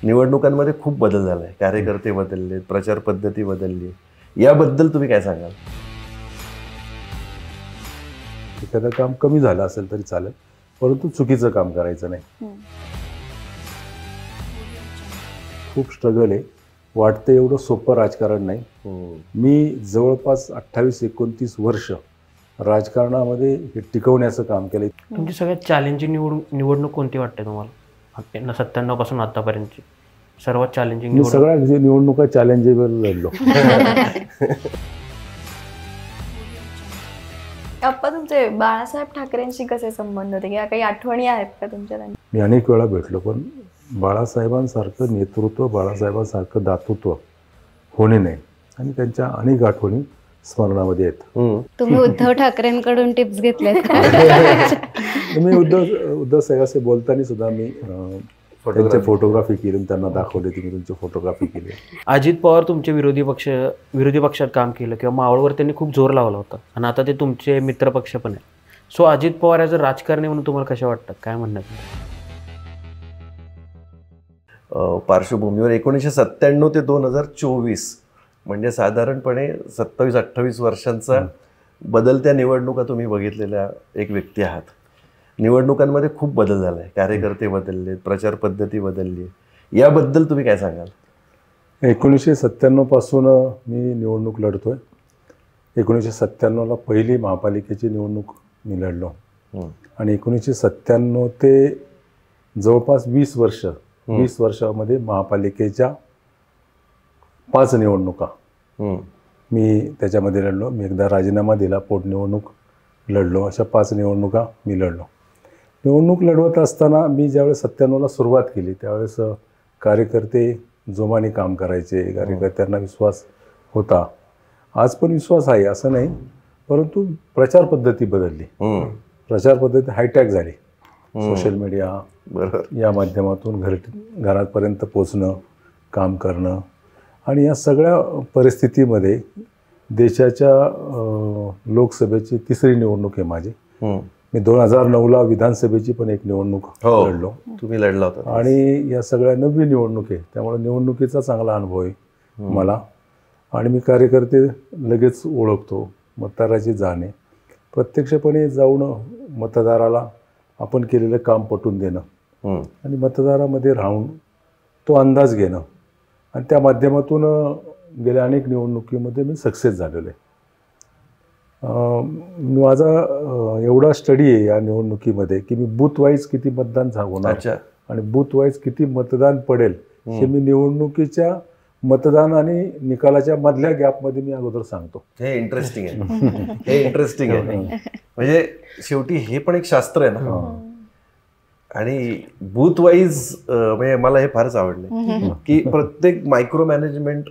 निवडणुकांमध्ये खूप बदल झाला आहे, कार्यकर्ते बदलले, प्रचार पद्धती बदलली, याबद्दल तुम्ही काय सांगाल? एखादं काम कमी झालं असेल तरी चालेल, परंतु चुकीचं काम करायचं नाही. खूप स्ट्रगल आहे. वाटतं एवढं सोपं राजकारण नाही. मी जवळपास 28-29 वर्ष राजकारणामध्ये हे टिकवण्याचं काम केलं. तुमची सगळ्यात चॅलेंजिंग निवडणूक कोणती वाटते तुम्हाला? 97 पासून आतापर्यंतची सर्वात चॅलेंजिंग मी सगळ्या निवडणुका चॅलेंजेबल लढलो. अप्पा, तुमचे बाळासाहेब ठाकरेंशी कसे संबंध होते किंवा काही आठवणी आहेत का तुमच्या? मी अनेक वेळा भेटलो, पण बाळासाहेबांसारखं नेतृत्व, बाळासाहेबांसारखं दातृत्व होणे नाही, आणि त्यांच्या अनेक आठवणी स्मरणामध्ये आहेत. तुम्ही उद्धव ठाकरेंकडून टिप्स घेतल्यात? मी उद्धव साहेबांशी बोलताना सुद्धा मी त्यांची फोटोग्राफी केली, त्यांना दाखवले की मी तुमची फोटोग्राफी केली. अजित पवार तुमचे विरोधी पक्षात काम केलं किंवा मावळवर त्यांनी खूप जोर लावला होता, आणि आता ते तुमचे मित्रपक्ष पण आहे. So Ajit Pawar as a राजकारणी म्हणून तुम्हाला कशा वाटतात, काय म्हणणं? पार्श्वभूमीवर 1997 ते 2024 म्हणजे साधारणपणे 27-28 वर्षांचा बदलत्या निवडणुका तुम्ही बघितलेल्या एक व्यक्ती आहात. निवडणुकांमध्ये खूप बदल झाला आहे, कार्यकर्ते बदलले, प्रचार पद्धती बदलली, याबद्दल तुम्ही काय सांगाल? 1997 पासून मी निवडणूक लढतोय. 1997ला पहिली महापालिकेची निवडणूक मी लढलो, आणि 1997 ते जवळपास 20 वर्षामध्ये महापालिकेच्या 5 निवडणुका मी त्याच्यामध्ये लढलो. मी एकदा राजीनामा दिला, पोटनिवडणूक लढलो, अशा 5 निवडणुका मी लढलो. निवडणूक लढवत असताना मी ज्यावेळेस 97ला सुरुवात केली त्यावेळेस कार्यकर्ते जोमाने काम करायचे, कार्यकर्त्यांना विश्वास होता. आज पण विश्वास आहे असं नाही, परंतु प्रचार पद्धती बदलली. प्रचार पद्धती हायटॅक झाली. सोशल मीडिया या माध्यमातून घरापर्यंत पोचणं, काम करणं, आणि या सगळ्या परिस्थितीमध्ये देशाच्या लोकसभेची 3री निवडणूक आहे माझी. मी 2009ला विधानसभेची पण एक निवडणूक लढलो. तुम्ही लढला होता. आणि या सगळ्या नवी निवडणूक आहे, त्यामुळे निवडणुकीचा चांगला अनुभव आहे मला. आणि मी कार्यकर्ते लगेच ओळखतो. मतदाराची जाण आहे. प्रत्यक्षपणे जाऊन मतदाराला आपण केलेलं काम पटवून देणं आणि मतदारामध्ये राहून तो अंदाज घेणं, आणि त्या माध्यमातून गेल्या अनेक निवडणुकीमध्ये मी सक्सेस झालेलो आहे. माझा एवढा स्टडी आहे या निवडणुकीमध्ये की मी बूथ वाईज किती मतदान होणार आणि बूथ वाईज किती मतदान पडेल हे मी निवडणुकीच्या मतदान आणि निकालाच्या मधल्या गॅपमध्ये मी अगोदर सांगतो. हे इंटरेस्टिंग आहे. हे इंटरेस्टिंग आहे. म्हणजे शेवटी हे पण एक शास्त्र आहे ना. आणि बूथ वाईज म्हणजे मला हे फारच आवडलं की प्रत्येक मायक्रो मॅनेजमेंट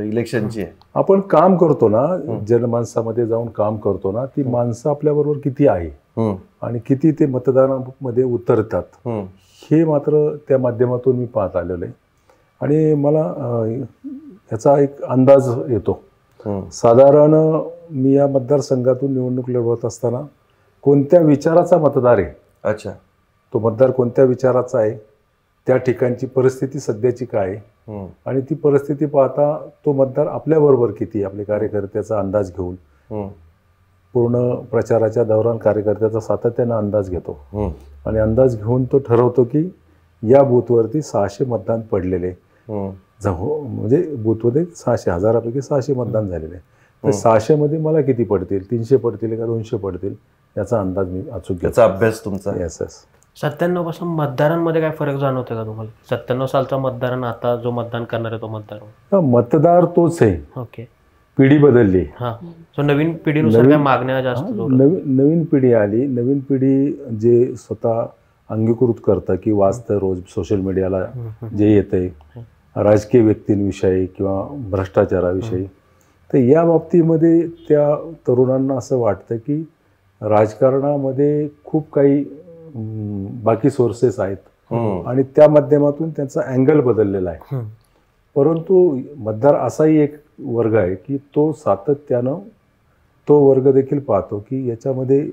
इलेक्शनची आहे. आपण काम करतो ना, जनमानसामध्ये जाऊन काम करतो ना, ती माणसं आपल्याबरोबर किती आहे आणि किती ते मतदानामध्ये उतरतात हे मात्र त्या माध्यमातून मी पाहत आलेलो आहे. आणि मला याचा एक अंदाज येतो. साधारण मी या मतदारसंघातून निवडणूक लढवत असताना कोणत्या विचाराचा मतदार आहे, अच्छा, तो मतदार कोणत्या विचाराचा आहे, त्या ठिकाणची परिस्थिती सध्याची काय आहे, आणि ती परिस्थिती पाहता तो मतदार आपल्याबरोबर किती, आपल्या कार्यकर्त्याचा अंदाज घेऊन पूर्ण प्रचाराच्या दौरान कार्यकर्त्याचा सातत्यानं अंदाज घेतो. आणि अंदाज घेऊन तो ठरवतो की या बूथवरती 600 मतदान पडलेले, म्हणजे बूथमध्ये 600, 1000पैकी 600 मतदान झालेले. तर 600 मध्ये मला किती पडतील, 300 पडतील का 200 पडतील, याचा अंदाज मी अचूक, याचा अभ्यास तुमचा. Yes yes. 97 पासून मतदारांमध्ये काय फरक जाणवतो का तुम्हाला? 97 सालचा मतदार आणि आता जो मतदान करणार आहे तो मतदार? मतदार तोच आहे. ओके. पिढी बदलली. हां. सो नवीन पिढीनुसार काय मागण्या जास्त? नवीन पिढी आली. नवीन पिढी जे स्वतः अंगीकृत करतं की वाचतं रोज सोशल मीडियाला जे येतंय राजकीय व्यक्तींविषयी किंवा भ्रष्टाचाराविषयी, तर या बाबतीमध्ये त्या तरुणांना असं वाटतं की राजकारणामध्ये खूप काही बाकी सोर्सेस आहेत आणि त्या माध्यमातून त्यांचा अँगल बदललेला आहे. परंतु मतदार असाही एक वर्ग आहे की तो सातत्यानं तो वर्ग देखील पाहतो की याच्यामध्ये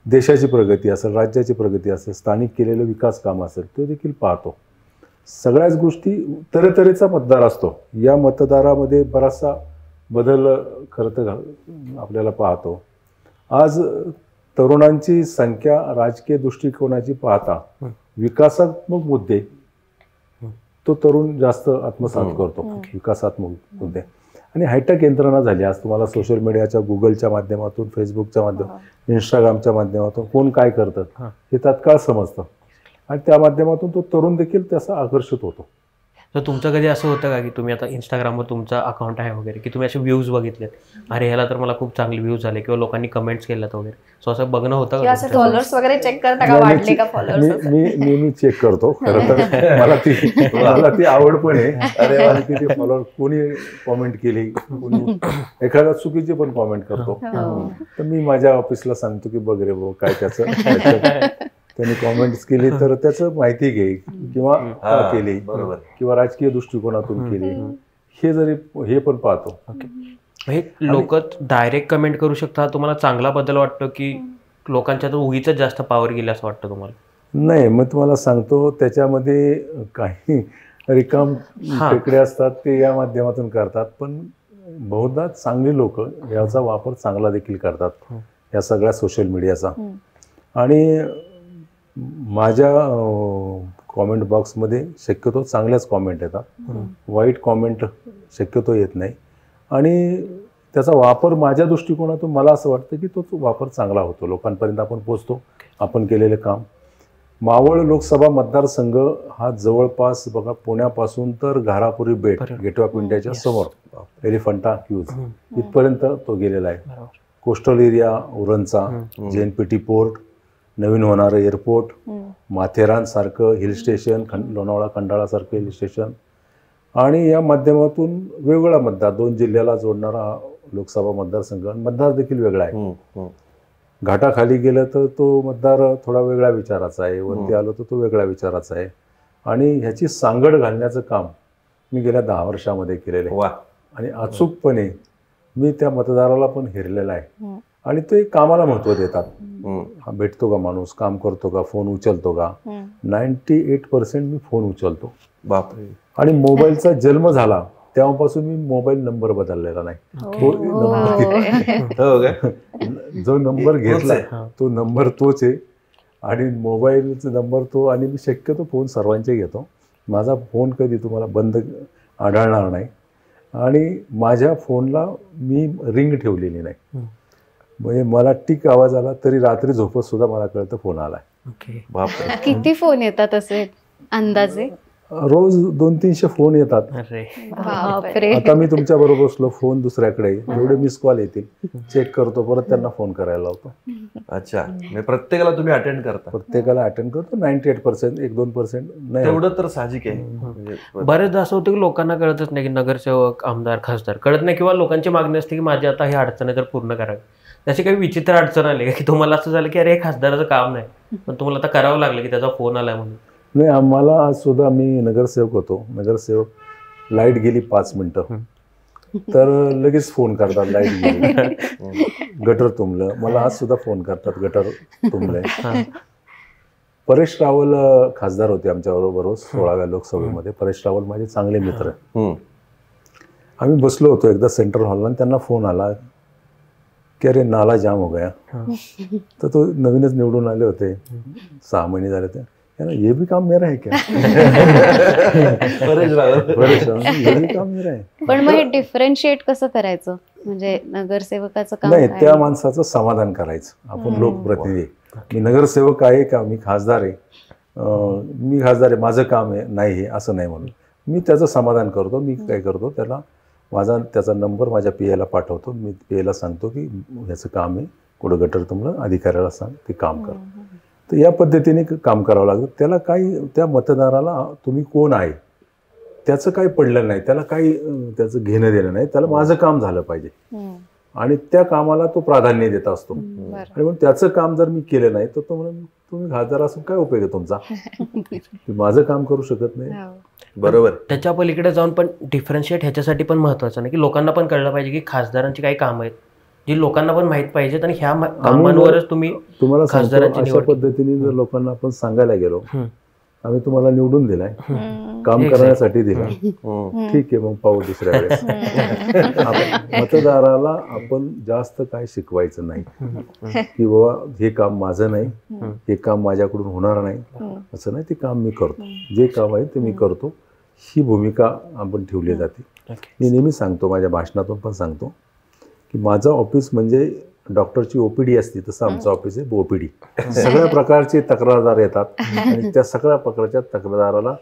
देशाची प्रगती असेल, राज्याची प्रगती असेल, स्थानिक केलेलं विकास काम असेल, तो देखील पाहतो. सगळ्याच गोष्टी तऱ्हेतऱ्हेचा मतदार असतो. या मतदारामध्ये बराचसा बदल खरं तर आपल्याला पाहतो. आज तरुणांची संख्या राजकीय दृष्टिकोनाची पाहता विकासात्मक मुद्दे तो तरुण जास्त आत्मसात करतो. विकासात्मक मुद्दे आणि हायटेक यंत्रणा झाली. आज तुम्हाला सोशल मीडियाच्या, गुगलच्या माध्यमातून, फेसबुकच्या माध्यमातून, इंस्टाग्रामच्या माध्यमातून कोण काय करतं हे तात्काळ समजतं आणि त्या माध्यमातून तो तरुण देखील त्याचा आकर्षित होतो. तर तुमचं कधी असं होतं का की तुम्ही आता इंस्टाग्रामवर तुमचा अकाउंट आहे वगैरे, की तुम्ही असे व्ह्यूज बघितलेत, अरे ह्याला तर मला खूप चांगले व्ह्यूज झाले किंवा लोकांनी कमेंट्स केल्यात वगैरे, सो असं बघणं होतं किंवा का? असं फॉलोअर्स वगैरे चेक करता का, वाढले का फॉलोअर्स? मी नेहमी चेक करतो. खरं तर मला ती आवड पण आहे. आणि तिथे फॉलोअर कोणी कॉमेंट केली, कोणी एखादा चुकीची पण कॉमेंट करतो, तर मी माझ्या ऑफिसला सांगतो की बघ रे भाऊ काय त्याचं त्यांनी कॉमेंट्स केली तर त्याचं माहिती घे किंवा का केली किंवा राजकीय दृष्टिकोनातून केली हे पण पाहतो. हे लोक डायरेक्ट कमेंट करू शकतात. तुम्हाला चांगला बदल वाटतो की लोकांच्या उगीच जास्त पावर गेली असं वाटतं तुम्हाला? नाही, मग तुम्हाला सांगतो त्याच्यामध्ये काही रिकाम टेकडे असतात ते या माध्यमातून करतात, पण बहुधा चांगली लोक याचा वापर चांगला देखील करतात या सगळ्या सोशल मीडियाचा. आणि माझ्या कॉमेंट बॉक्समध्ये शक्यतो चांगल्याच कॉमेंट येतात, वाईट कॉमेंट शक्यतो येत नाही. आणि त्याचा वापर माझ्या दृष्टिकोनातून मला असं वाटतं की तो वापर चांगला होतो, लोकांपर्यंत आपण पोचतो, आपण केलेले काम. मावळ लोकसभा मतदारसंघ हा जवळपास बघा पुण्यापासून तर घारापुरी बेट, गेटवे ऑफ इंडियाच्या समोर एलिफंटा क्यूज इथपर्यंत तो गेलेला आहे. कोस्टल एरिया, उरणचा, JNPT पोर्ट, नवीन होणारं एअरपोर्ट, माथेरानसारखं हिल स्टेशन, लोणावळा खंडाळासारखं हिल स्टेशन आणि या माध्यमातून वेगवेगळा मतदार, 2 जिल्ह्याला जोडणारा लोकसभा मतदारसंघ, मतदार देखील वेगळा आहे. घाटाखाली गेलं तर तो मतदार थोडा वेगळ्या विचाराचा आहे, वरती आलो तर तो वेगळ्या विचाराचा आहे. आणि ह्याची सांगड घालण्याचं काम मी गेल्या 10 वर्षामध्ये केलेलं आहे आणि अचूकपणे मी त्या मतदाराला पण हेरलेला आहे. आणि ते कामाला महत्त्व देतात. हा भेटतो का माणूस, काम करतो का, फोन उचलतो का? 98% मी फोन उचलतो. बापरे. आणि मोबाईलचा जन्म झाला तेव्हापासून मी मोबाईल नंबर बदललेला नाही. जो नंबर घेतलाय तो नंबर तोच आहे आणि मोबाईलचा नंबर तो. आणि मी शक्यतो फोन सर्वांचे घेतो. माझा फोन कधी तुम्हाला बंद आढळणार नाही आणि माझ्या फोनला मी रिंग ठेवलेली नाही. म्हणजे मला टिक आवाज आला तरी रात्री झोपत सुद्धा मला कळतं फोन आलाय. बापरे. किती फोन येतात असे अंदाजे? रोज 200-300 फोन येतात. बापरे. आता मी तुमच्या बरोबर बसलो, फोन दुसऱ्याकडे, एवढे मिस कॉल येतील, चेक करतो, परत त्यांना फोन करायला लावतो. अच्छा, म्हणजे प्रत्येकाला तुम्ही अटेंड करता? प्रत्येकाला अटेंड करतो. 98%, 1-2% नाही. तेवढं तर साहजिक आहे. बरेचदा असं होतं की लोकांना कळतच नाही की नगरसेवक, आमदार, खासदार कळत नाही किंवा लोकांची मागणी असते की माझी आता ही अडचण आहे तर पूर्ण करावी. त्याची काही विचित्र अडचण आली की तुम्हाला असं झालं की अरे हे खासदाराचं काम नाही पण तुम्हाला आता करावं लागलं की त्याचा फोन आलाय म्हणून? नाही, आम्हाला आज सुद्धा, मी नगरसेवक होतो, नगरसेवक लाईट गेली 5 मिनिटं तर लगेच फोन करतात लाईट गेली, गटर तुंबलं. मला आज सुद्धा फोन करतात गटर तुंबलंय. परेश रावल खासदार होते आमच्या बरोबर 16व्या लोकसभेमध्ये. परेश रावल माझे चांगले मित्र. आम्ही बसलो होतो एकदा सेंट्रल हॉलला आणि त्यांना फोन आला की अरे नाला जाम हो गया. तर तो नवीनच निवडून आले होते, 6 महिने झाले ते. ये भी काम मेरा है क्या? ये भी काम मेरा है. पण मग हे डिफरन्शिएट कसं करायचं? म्हणजे नगरसेवकाचं काम नाही, काय? त्या माणसाचं समाधान करायचं. आपण लोकप्रतिनिधी, मी नगरसेवक आहे का, मी खासदार आहे, मी खासदार आहे, माझं काम आहे, नाही हे असं नाही म्हणून मी त्याचं समाधान करतो. मी काय करतो, त्याचा नंबर माझ्या PA ला पाठवतो. मी PA ला सांगतो की ह्याचं काम आहे, कुठं गटर तुमलं, अधिकाऱ्याला सांग ते काम कर. तर या पद्धतीने काम करावं लागतं. त्याला काही, त्या मतदाराला तुम्ही कोण आहे त्याचं काही पडलं नाही, त्याला काही त्याचं घेणं देणं नाही. त्याला माझं काम झालं पाहिजे आणि त्या कामाला तो प्राधान्य देत असतो. आणि मग त्याचं काम जर मी केलं नाही तर तो म्हणून तुम्ही खासदार असून काय उपयोग आहे तुमचा, माझं काम करू शकत नाही. बरोबर. त्याच्या पलीकडे जाऊन पण डिफरन्शिएट ह्याच्यासाठी पण महत्वाचं नाही की लोकांना पण कळलं पाहिजे की खासदारांची काही कामं आहेत जी लोकांना पण माहित पाहिजेत आणि ह्या कामांवरच तुम्ही तुम्हाला खासदारांची अशा पद्धतीने जर लोकांना आपण सांगायला गेलो आम्ही तुम्हाला निवडून दिलाय, काम करण्यासाठी दिलाय, ठीक आहे मग पाहू दुसऱ्या वेळेस. मतदाराला आपण जास्त काय शिकवायचं नाही की बाबा हे काम माझं नाही, हे काम माझ्याकडून होणार नाही, असं नाही. ते काम मी करतो, जे काम आहे ते मी करतो, ही भूमिका आपण ठेवली जाते. मी नेहमी सांगतो, माझ्या भाषणातून पण सांगतो की माझं ऑफिस म्हणजे डॉक्टरची ओपीडी असते तसं आमचं ऑफिस आहे ओपीडी. सगळ्या प्रकारचे तक्रारदार येतात आणि त्या सगळ्या प्रकारच्या तक्रारदाराला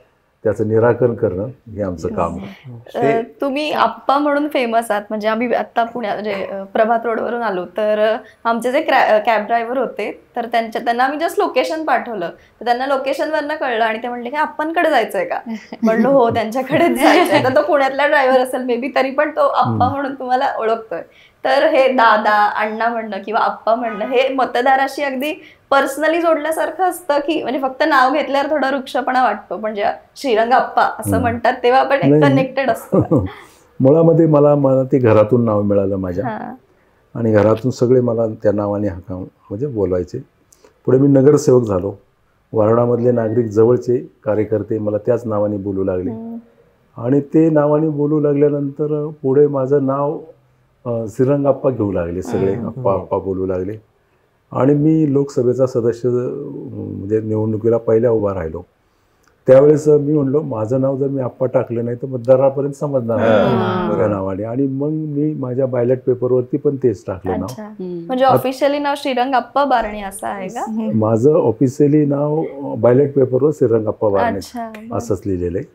त्याचं निराकरण करणं हे आमचं काम आहे. तुम्ही आप्पा म्हणून फेमस आहात. म्हणजे आम्ही आता पुण्यात म्हणजे प्रभात रोडवरून आलो तर आमचे जे कॅब ड्रायव्हर होते तर त्यांना आम्ही जस्ट लोकेशन पाठवलं तर त्यांना लोकेशनवरनं कळलं आणि ते म्हणले की आप्पांकडे जायचंय का. म्हणलो हो त्यांच्याकडेच जायचंय. तर तो पुण्यातला ड्रायव्हर असेल मे बी तरी पण तो आप्पा म्हणून तुम्हाला ओळखतोय. तर हे दादा अण्णा म्हणणं किंवा आप्पा म्हणणं हे मतदाराशी अगदी पर्सनली जोडल्यासारखं असतं की म्हणजे फक्त नाव घेतल्यावर थोडा वृक्षपणा वाटतो. म्हणजे श्रीरंग आप्पा असं म्हणतात तेव्हा आपण एक कनेक्टेड असतो. मुळामध्ये मला ते घरातून नाव मिळालं माझ्या आणि घरातून सगळे मला त्या नावाने हाका म्हणजे बोलायचे. पुढे मी नगरसेवक झालो. वार्डामधले नागरिक जवळचे कार्यकर्ते मला त्याच नावाने बोलू लागले आणि ते नावाने बोलू लागल्यानंतर पुढे माझं नाव श्रीरंग आप्पा घेऊ लागले. सगळे आप्पा आप्पा बोलू लागले आणि मी लोकसभेचा सदस्य म्हणजे निवडणुकीला पहिल्या उभा राहिलो. त्यावेळेस मी म्हणलो माझं नाव जर मी आप्पा टाकलं नाही तर मतदारापर्यंत समजणार नाही त्या नावाने. आणि मग मी माझ्या बॅलेट पेपरवरती पण तेच टाकलं नाव. म्हणजे ऑफिशियली नाव श्रीरंग आप्पा बारणे असं आहे का? माझं ऑफिशियली नाव बॅलेट पेपरवर श्रीरंग आप्पा बारणे असंच लिहिलेलं आहे.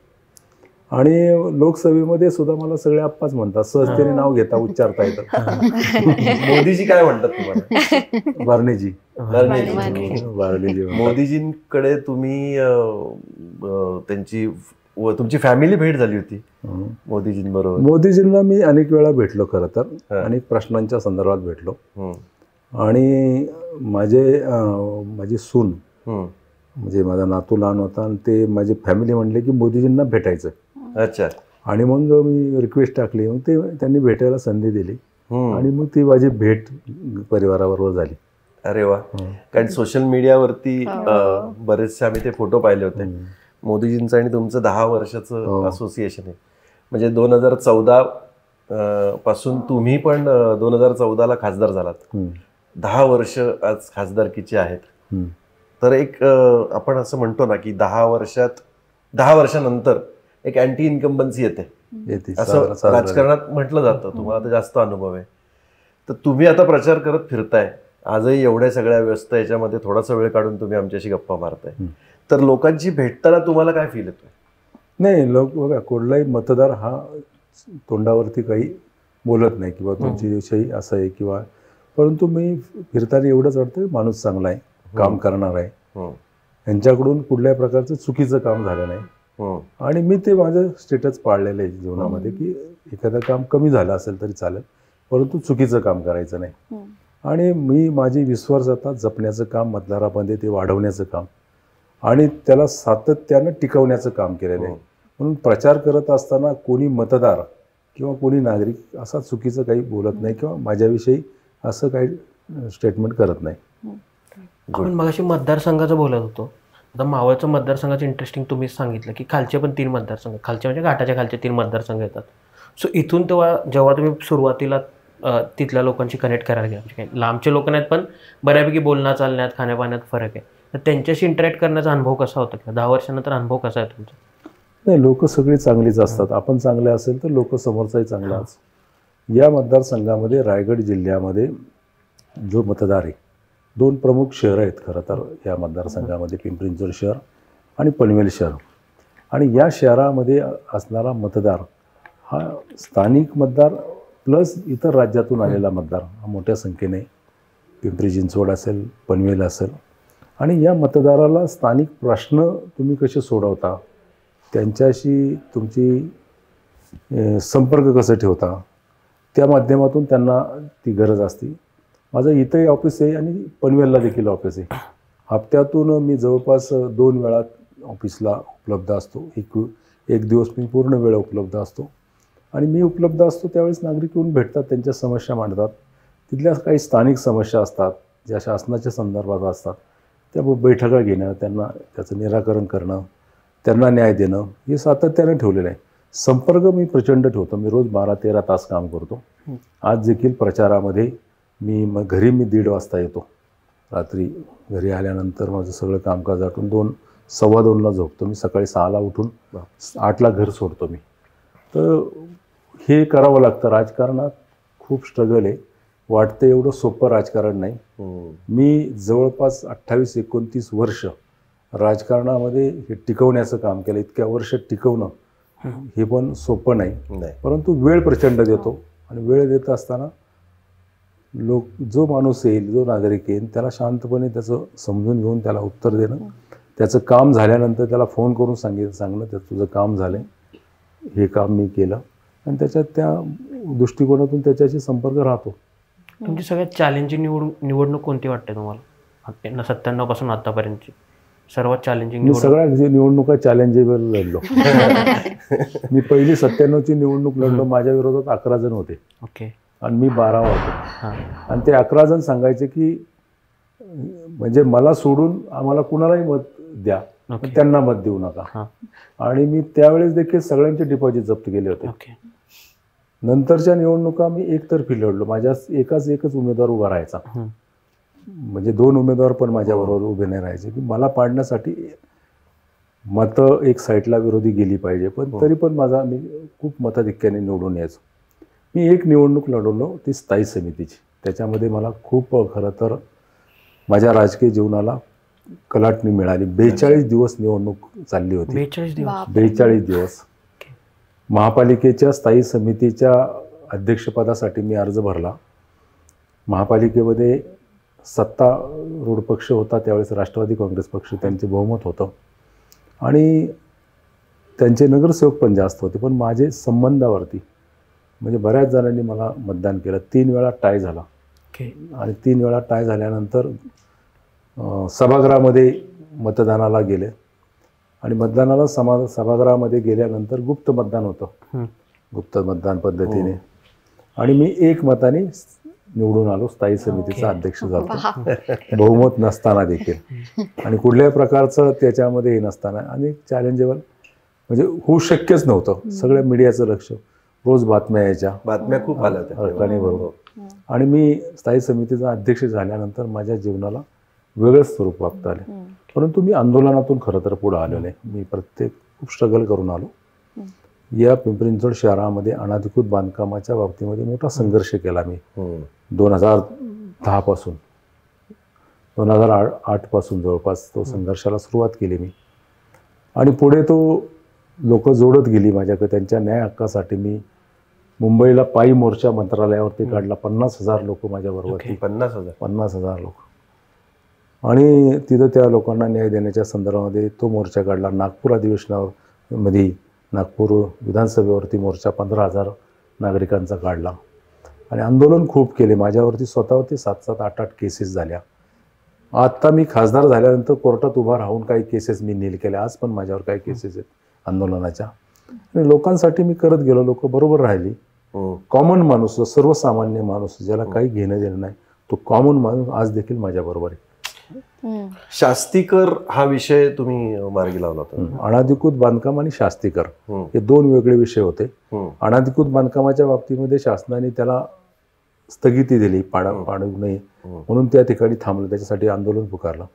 आणि लोकसभेमध्ये सुद्धा मला सगळे आप्पाच म्हणतात, सहजतेने नाव घेता उच्चारता येतं. मोदीजी काय म्हणतात तुम्हाला? बारणेजी. बारणेजी. मोदीजींकडे तुम्ही तुमची फॅमिली भेट झाली होती मोदीजींबरोबर? मोदीजींना मी अनेक वेळा भेटलो, खरं तर अनेक प्रश्नांच्या संदर्भात भेटलो. आणि माझी सून म्हणजे माझा नातू लहान होता आणि ते माझी फॅमिली म्हणले की मोदीजींना भेटायचं. अच्छा. आणि मग मी रिक्वेस्ट टाकली, मग ते त्यांनी भेटायला संधी दिली आणि मग ती माझी भेट परिवाराबरोबर झाली. अरे वा. कारण सोशल मीडियावरती बरेचसे आम्ही ते फोटो पाहिले होते. मोदीजींचं आणि तुमचं 10 वर्षाचं असोसिएशन आहे. म्हणजे 2014 पासून तुम्ही पण 2014ला खासदार झालात. 10 वर्ष आज खासदारकीची आहेत. तर एक आपण असं म्हणतो ना की 10 वर्षानंतर एक अँटी इन्कम्बन्सी येते असं राजकारणात म्हटलं जातं. तुम्हाला तर जास्त अनुभव आहे. तर तुम्ही आता प्रचार करत फिरताय आजही एवढ्या सगळ्या व्यस्त याच्यामध्ये थोडासा वेळ काढून तुम्ही आमच्याशी गप्पा मारताय. तर लोकांची भेटताना तुम्हाला काय फील येतोय? नाही, लोक बघा कुठलाही मतदार हा तोंडावरती काही बोलत नाही किंवा तुमच्याविषयी असं आहे किंवा, परंतु मी फिरताना एवढंच वाटतं माणूस चांगला आहे, काम करणार आहे, यांच्याकडून कुठल्याही प्रकारचं चुकीचं काम झालं नाही. आणि मी ते माझं स्टेटस पाळलेलं आहे जीवनामध्ये की एखादं काम कमी झालं असेल तरी चालेल, परंतु चुकीचं काम करायचं नाही. आणि मी माझी विश्वासार्हता जपण्याचं काम मतदारामध्ये ते वाढवण्याचं काम आणि त्याला सातत्यानं टिकवण्याचं काम केलेलं आहे. म्हणून प्रचार करत असताना कोणी मतदार किंवा कोणी नागरिक असा चुकीचं काही बोलत नाही किंवा माझ्याविषयी असं काही स्टेटमेंट करत नाही. आपण मगाशी मतदारसंघाचं बोलत होतो. आता मावळचं मतदारसंघाचं इंटरेस्टिंग तुम्हीच सांगितलं की खालचे पण 3 मतदारसंघ, खालचे म्हणजे घाटाच्या खालचे 3 मतदारसंघ येतात. सो इथून जेव्हा तुम्ही सुरुवातीला तिथल्या लोकांशी कनेक्ट करायला घ्या, म्हणजे काही लांबचे लोक नाहीत पण बऱ्यापैकी बोलण्यात चालण्यात खाण्यापाण्यात फरक आहे, तर त्यांच्याशी इंटरॅक्ट करण्याचा अनुभव कसा होता किंवा 10 वर्षानंतर अनुभव कसा आहे तुमचा? नाही, लोक सगळी चांगलीच असतात. आपण चांगले असेल तर लोक समोरचाही चांगलाच. या मतदारसंघामध्ये रायगड जिल्ह्यामध्ये जो मतदार आहे, 2 प्रमुख शहरं आहेत खरं तर या मतदारसंघामध्ये, पिंपरी चिंचवड शहर आणि पनवेल शहर. आणि या शहरामध्ये असणारा मतदार हा स्थानिक मतदार प्लस इतर राज्यातून आलेला मतदार हा मोठ्या संख्येने पिंपरी चिंचवड असेल, पनवेल असेल. आणि या मतदाराला स्थानिक प्रश्न तुम्ही कसे सोडवता, त्यांच्याशी तुमची संपर्क कसं ठेवता, त्या माध्यमातून त्यांना ती गरज असते. माझं इथंही ऑफिस आहे आणि पनवेलला देखील ऑफिस आहे. हप्त्यातून मी जवळपास 2 वेळा ऑफिसला उपलब्ध असतो. एक दिवस मी पूर्ण वेळ उपलब्ध असतो आणि मी उपलब्ध असतो त्यावेळेस नागरिक येऊन भेटतात, त्यांच्या समस्या मांडतात. तिथल्या काही स्थानिक समस्या असतात ज्या शासनाच्या संदर्भात असतात त्या बैठका घेणं, त्यांना त्याचं निराकरण करणं, त्यांना न्याय देणं हे सातत्यानं ठेवलेलं आहे. संपर्क मी प्रचंड ठेवतो. मी रोज 12-13 तास काम करतो. आज देखील प्रचारामध्ये मी घरी 1:30 वाजता येतो. रात्री घरी आल्यानंतर माझं सगळं कामकाज आटून 2-2:15ला झोपतो. मी सकाळी 6ला उठून 8ला घर सोडतो मी. तर हे करावं लागतं. राजकारणात खूप स्ट्रगल आहे. वाटतं एवढं सोपं राजकारण नाही. मी जवळपास 28-29 वर्ष राजकारणामध्ये हे टिकवण्याचं काम केलं. इतक्या वर्ष टिकवणं हे पण सोपं नाही. परंतु वेळ प्रचंड देतो आणि वेळ देत असताना जो माणूस येईल, जो नागरिक येईल, त्याला शांतपणे त्याचं समजून घेऊन त्याला उत्तर देणं, त्याचं काम झाल्यानंतर त्याला फोन करून सांगणं तर तुझं काम झालं आहे, हे काम मी केलं, आणि त्याच्यात त्या दृष्टिकोनातून त्याच्याशी संपर्क राहतो. तुमची सगळ्यात चॅलेंजिंग निवडणूक कोणती वाटते तुम्हाला? 97 पासून आतापर्यंतची सर्वात चॅलेंजिंग मी सगळ्या निवडणुका चॅलेंजेबल लढलो. मी पहिली 97ची निवडणूक लढलो. माझ्या विरोधात 11 जण होते. ओके. आणि मी 12 होतो. आणि ते 11 जण सांगायचे की म्हणजे मला सोडून आम्हाला कुणालाही मत द्या, त्यांना मत देऊ नका. आणि मी त्यावेळेस देखील सगळ्यांचे डिपॉझिट जप्त केले होते. नंतरच्या निवडणुका मी एकतर्फी लढलो. माझ्या एकच उमेदवार उभा राहायचा. म्हणजे 2 उमेदवार पण माझ्याबरोबर उभे नाही राहायचे. की मला पाडण्यासाठी मतं एक साईडला विरोधी गेली पाहिजे, पण तरी पण मी खूप मताधिक्याने निवडून यायचो. मी एक निवडणूक लढवलो, ती स्थायी समितीची. त्याच्यामध्ये मला खूप खरं तर माझ्या राजकीय जीवनाला कलाटणी मिळाली. 42 दिवस निवडणूक चालली होती. 42 दिवस. महापालिकेच्या स्थायी समितीच्या अध्यक्षपदासाठी मी अर्ज भरला. महापालिकेमध्ये सत्तारूढ पक्ष होता त्यावेळेस, राष्ट्रवादी काँग्रेस पक्ष, त्यांचे बहुमत होतं आणि त्यांचे नगरसेवक पण जास्त होते. पण माझे संबंधावरती म्हणजे बऱ्याच जणांनी मला मतदान केलं. 3 वेळा टाय झाला. आणि 3 वेळा टाय झाल्यानंतर सभागृहामध्ये मतदानाला गेले आणि मतदानाला सभागृहामध्ये गेल्यानंतर गुप्त मतदान होतं, गुप्त मतदान पद्धतीने. आणि मी 1 मताने निवडून आलो. स्थायी समितीचा अध्यक्ष झालो, बहुमत नसताना देखील. आणि कुठल्याही प्रकारचं त्याच्यामध्ये हे नसताना. आणि चॅलेंजेबल म्हणजे होऊ शक्यच नव्हतं. सगळ्या मीडियाचं लक्ष, रोज बातम्या यायच्या, बातम्या खूप आल्या होत्या बरोबर. आणि मी स्थायी समितीचा अध्यक्ष झाल्यानंतर माझ्या जीवनाला वेगळंच स्वरूप प्राप्त आले. परंतु मी आंदोलनातून खरं तर पुढे आलो नाही. मी खूप स्ट्रगल करून आलो. या पिंपरी चिंचवड शहरामध्ये अनधिकृत बांधकामाच्या बाबतीमध्ये मोठा संघर्ष केला मी. 2010 पासून 2008 पासून जवळपास तो संघर्षाला सुरुवात केली मी. आणि पुढे तो लोक जोडत गेली माझ्याकडे. त्यांच्या न्याय हक्कासाठी मी मुंबईला पायी मोर्चा मंत्रालयावरती काढला. 50,000 लोक माझ्याबरोबर. 50,000 लोक. आणि तिथं त्या लोकांना न्याय देण्याच्या संदर्भामध्ये तो मोर्चा काढला. नागपूर अधिवेशनामध्ये नागपूर विधानसभेवरती मोर्चा 15,000 नागरिकांचा काढला. आणि आंदोलन खूप केले. माझ्यावरती स्वतःवरती 7-7, 8-8 केसेस झाल्या. आत्ता मी खासदार झाल्यानंतर कोर्टात उभा राहून काही केसेस मी नील केल्या. आज पण माझ्यावर काही केसेस आहेत आंदोलनाच्या. आणि लोकांसाठी मी करत गेलो. लोक बरोबर राहिली. कॉमन माणूस, सर्वसामान्य माणूस, ज्याला काही घेणं देणं नाही, तो कॉमन माणूस आज देखील माझ्याबरोबर आहे. शास्तीकर हा विषय तुम्ही मार्गी लावला होता. अनधिकृत बांधकाम आणि शास्तीकर हे 2 वेगळे विषय होते. अनधिकृत बांधकामाच्या बाबतीमध्ये शासनाने त्याला स्थगिती दिली, पाडू नये म्हणून त्या ठिकाणी थांबलं. त्याच्यासाठी आंदोलन पुकारलं.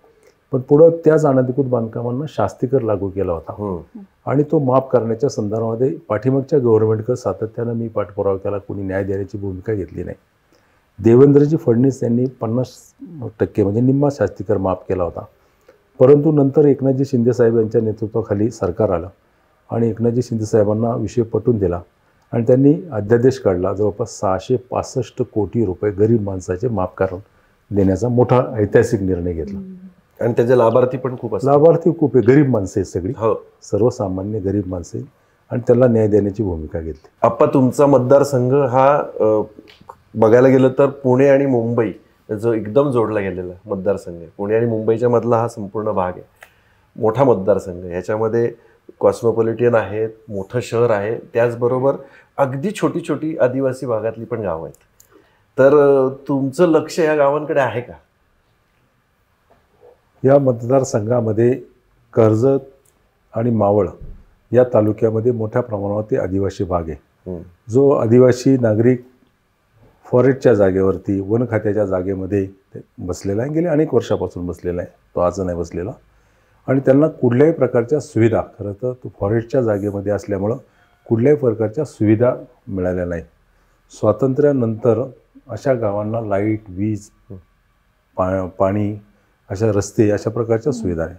पण पुढं त्याच अनधिकृत बांधकामांना शास्तीकर लागू केला होता. आणि तो माफ करण्याच्या संदर्भामध्ये पाठीमागच्या गव्हर्नमेंटकडे सातत्यानं मी पाठपुरावा केला. कोणी न्याय देण्याची भूमिका घेतली नाही. देवेंद्रजी फडणवीस यांनी 50% म्हणजे निम्मा शास्तीकर माफ केला होता. परंतु नंतर एकनाथजी शिंदेसाहेब यांच्या नेतृत्वाखाली सरकार आलं आणि एकनाथजी शिंदेसाहेबांना विषय पटवून दिला आणि त्यांनी अध्यादेश काढला. जवळपास 665 कोटी रुपये गरीब माणसाचे माफ करून देण्याचा मोठा ऐतिहासिक निर्णय घेतला. आणि त्याचे लाभार्थी पण खूप असतात. लाभार्थी खूप आहे. गरीब माणसं आहेत सगळी, सर्वसामान्य गरीब माणसं, आणि त्याला न्याय देण्याची भूमिका घेतली. आप्पा, तुमचा मतदारसंघ हा बघायला गेलं तर पुणे आणि मुंबई जो एकदम जोडला गेलेला मतदारसंघ आहे. पुणे आणि मुंबईच्या मधला हा संपूर्ण भाग आहे. मोठा मतदारसंघ. ह्याच्यामध्ये कॉस्मोपॉलिटियन आहेत, मोठं शहर आहे, त्याचबरोबर अगदी छोटी छोटी आदिवासी भागातली पण गावं आहेत. तर तुमचं लक्ष या गावांकडे आहे का? या मतदारसंघामध्ये कर्जत आणि मावळ या तालुक्यामध्ये मोठ्या प्रमाणावरती आदिवासी भाग आहे. जो आदिवासी नागरिक फॉरेस्टच्या जागेवरती वन खात्याच्या जागेमध्ये बसलेला आहे, गेले अनेक वर्षापासून बसलेला आहे, तो आज नाही बसलेला. आणि त्यांना कुठल्याही प्रकारच्या सुविधा, खरं तर तो फॉरेस्टच्या जागेमध्ये असल्यामुळं कुठल्याही प्रकारच्या सुविधा मिळाल्या नाही. स्वातंत्र्यानंतर अशा गावांना लाईट, वीज, पाणी, अशा रस्ते, अशा प्रकारच्या सुविधा आहे.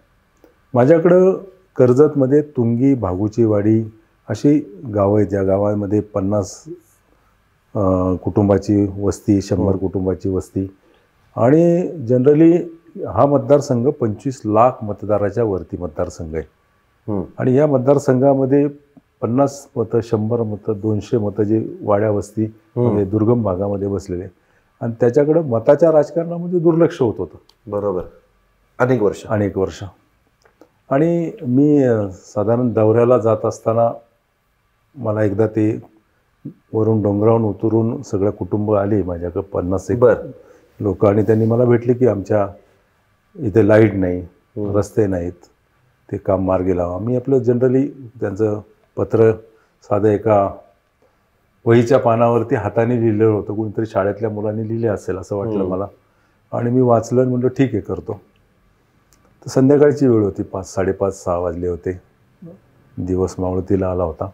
माझ्याकडं कर्जतमध्ये तुंगी, भागूची वाडी अशी गावं आहेत. ज्या गावामध्ये 50 कुटुंबाची वस्ती, 100 कुटुंबाची वस्ती. आणि जनरली हा मतदारसंघ 25 लाख मतदाराच्या वरती मतदारसंघ आहे. आणि या मतदारसंघामध्ये 50 मतं, 100 मतं, 200 मतं जे वाड्या वस्ती म्हणजे दुर्गम भागामध्ये बसलेले, आणि त्याच्याकडं मताच्या राजकारणामध्ये दुर्लक्ष होत होतं. बरोबर. अनेक वर्ष. आणि मी साधारण दौऱ्याला जात असताना मला एकदा ते वरून डोंगरावरून उतरून सगळं कुटुंब आले माझ्याकडं, 50 लोक, आणि त्यांनी मला भेटले की आमच्या इथे लाईट नाही, रस्ते नाहीत, ते काम मार्गी लावा. मी आपलं जनरली त्यांचं पत्र साधं एका वहीच्या पानावरती हाताने लिहिलेलं होतं, कोणीतरी शाळेतल्या मुलांनी लिहिले असेल असं वाटलं मला. आणि मी वाचलं आणि म्हणलं ठीक आहे, करतो. तर संध्याकाळची वेळ होती, 5, 5:30, 6 वाजले होते. दिवस मावळतीला आला होता.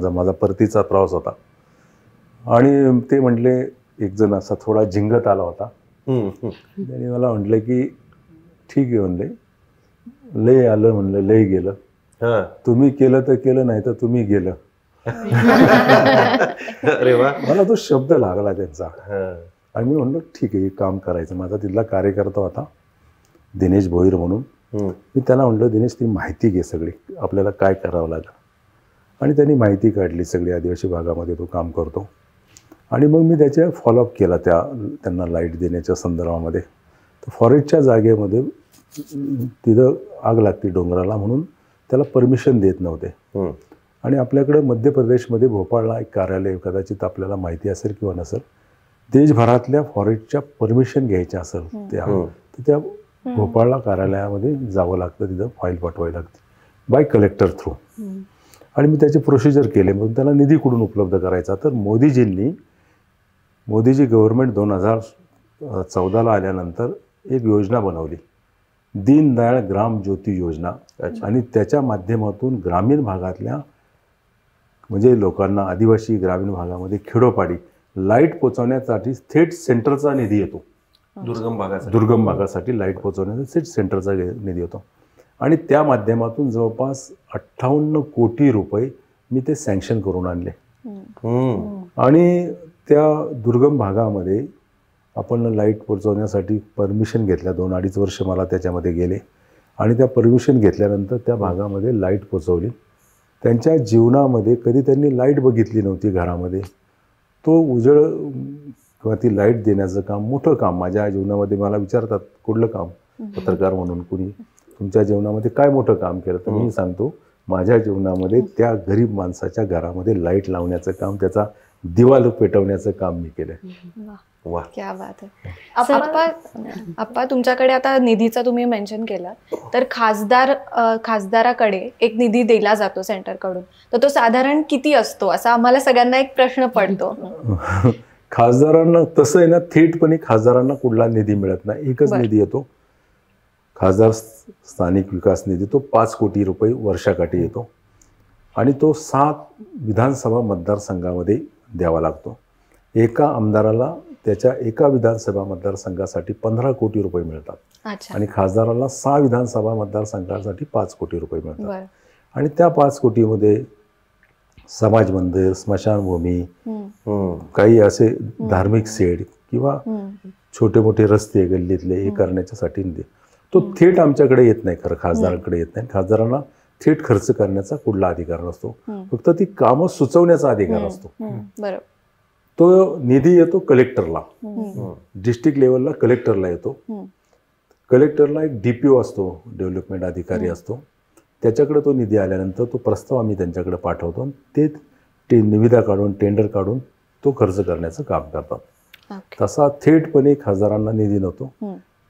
माझा परतीचा प्रवास होता. आणि ते म्हटले, एक जण असा थोडा झिंगत आला होता. त्यांनी मला म्हटलं की ठीक आहे, म्हणले लय आलं, म्हणलं लय गेलं, तुम्ही केलं तर केलं, नाही तर तुम्ही गेलं. अरे वा. मला तो शब्द लागला त्यांचा. आणि मी म्हणलं ठीक आहे, काम करायचं. माझा तिथला कार्यकर्ता होता दिनेश भोईर म्हणून. मी त्याला म्हटलं, दिनेश ती माहिती घे सगळी, आपल्याला काय करावं लागेल. आणि त्यांनी माहिती काढली सगळी, आदिवासी भागामध्ये तो काम करतो. आणि मग मी त्याचे फॉलोअप केला त्यांना लाईट देण्याच्या संदर्भामध्ये. तर फॉरेस्टच्या जागेमध्ये तिथं आग लागते डोंगराला म्हणून त्याला परमिशन देत नव्हते. आणि आपल्याकडं मध्य प्रदेशमध्ये भोपाळला एक कार्यालय, कदाचित आपल्याला माहिती असेल किंवा नसेल, देशभरातल्या फॉरेस्टच्या परमिशन घ्यायच्या असेल तर त्या भोपाळला कार्यालयामध्ये जावं लागतं, तिथं फाईल पाठवावी लागते बाय कलेक्टर थ्रू. आणि मी त्याचे प्रोसिजर केले. मग त्याला निधी कुठून उपलब्ध करायचा, तर मोदीजी गव्हर्नमेंट 2014ला आल्यानंतर एक योजना बनवली, दीनदयाळ ग्राम ज्योती योजना. आणि त्याच्या माध्यमातून ग्रामीण भागातल्या म्हणजे लोकांना, आदिवासी ग्रामीण भागामध्ये खेडोपाडी लाईट पोचवण्यासाठी थेट सेंटरचा निधी येतो. दुर्गम भागासाठी लाईट पोचवण्यासाठी थेट सेंटरचा निधी येतो. आणि त्या माध्यमातून जवळपास 58 कोटी रुपये मी ते सँक्शन करून आणले. आणि त्या दुर्गम भागामध्ये आपण लाईट पोचवण्यासाठी परमिशन घेतल्या. 2-2.5 वर्ष मला त्याच्यामध्ये गेले. आणि त्या परमिशन घेतल्यानंतर त्या भागामध्ये लाईट पोचवली. त्यांच्या जीवनामध्ये कधी त्यांनी लाईट बघितली नव्हती घरामध्ये. तो उजळ किंवा ती लाईट देण्याचं काम, मोठं काम माझ्या जीवनामध्ये. मला विचारतात कुठलं काम, पत्रकार म्हणून कुणी तुमच्या जीवनामध्ये काय मोठं काम केलं, तर मी सांगतो माझ्या जीवनामध्ये त्या गरीब माणसाच्या घरामध्ये लाईट लावण्याचं काम, त्याचा दिवा पेटवण्याचं काम मी केलं. वाह, क्या बात आहे. आप्पा, तुमच्याकडे आता निधीचा तुम्ही मेन्शन केला, तर खासदाराकडे एक निधी दिला जातो सेंटरकडून, तर तो साधारण किती असतो असा आम्हाला सगळ्यांना एक प्रश्न पडतो. खासदारांना तसं आहे ना, थेटपणे खासदारांना कुठला निधी मिळत नाही. एकच निधी येतो, खासदार स्थानिक विकास निधी. तो 5 कोटी रुपये वर्षाकाठी येतो. आणि तो 7 विधानसभा मतदारसंघामध्ये द्यावा लागतो. एका आमदाराला त्याच्या एका विधानसभा मतदारसंघासाठी 15 कोटी रुपये मिळतात. आणि खासदाराला 6 विधानसभा मतदारसंघासाठी 5 कोटी रुपये मिळतात. आणि त्या 5 कोटीमध्ये समाज मंदिर, स्मशानभूमी, काही असे धार्मिक सेड किंवा छोटे मोठे रस्ते गल्लीतले हे करण्याच्यासाठी निधी. तो थेट आमच्याकडे येत नाही, खरं खासदारांकडे येत नाही. खासदारांना थेट खर्च करण्याचा कुठला अधिकार नसतो, फक्त ती कामं सुचवण्याचा अधिकार असतो. तो निधी येतो कलेक्टरला, डिस्ट्रिक्ट लेवलला कलेक्टरला येतो. कलेक्टरला एक DPO असतो, डेव्हलपमेंट अधिकारी असतो. त्याच्याकडे तो निधी आल्यानंतर तो प्रस्ताव आम्ही त्यांच्याकडे पाठवतो. ते निविदा काढून, टेंडर काढून तो खर्च करण्याचं काम करतात. तसा थेटपणे खासदारांना निधी नव्हतो.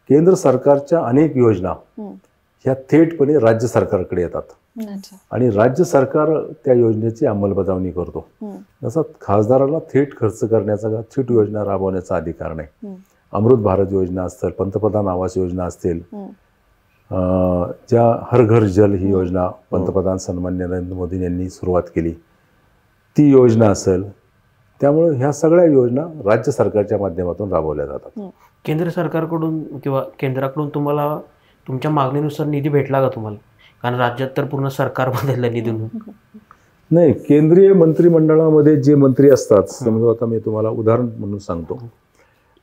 केंद्र सरकारच्या अनेक योजना हम्म. ह्या थेटपणे राज्य सरकारकडे येतात अच्छा. आणि राज्य सरकार त्या योजनेची अंमलबजावणी करतो. हम्म. जसा खासदाराला थेट खर्च करण्याचा, थेट योजना राबवण्याचा अधिकार नाही. हम्म. अमृत भारत योजना असतील, पंतप्रधान आवास योजना असतील, हम्म. ज्या हर घर जल ही योजना पंतप्रधान सन्माननीय नरेंद्र मोदी यांनी सुरुवात केली, ती योजना असेल. त्यामुळे ह्या सगळ्या योजना राज्य सरकारच्या माध्यमातून राबवल्या जातात. केंद्र सरकारकडून किंवा केंद्राकडून तुम्हाला तुमच्या मागणीनुसार निधी भेटला का तुम्हाला? कारण राज्यात तर पूर्ण सरकार बदललं निधी म्हणून. नाही, केंद्रीय मंत्रिमंडळामध्ये जे मंत्री असतात, समजा आता मी तुम्हाला उदाहरण म्हणून सांगतो.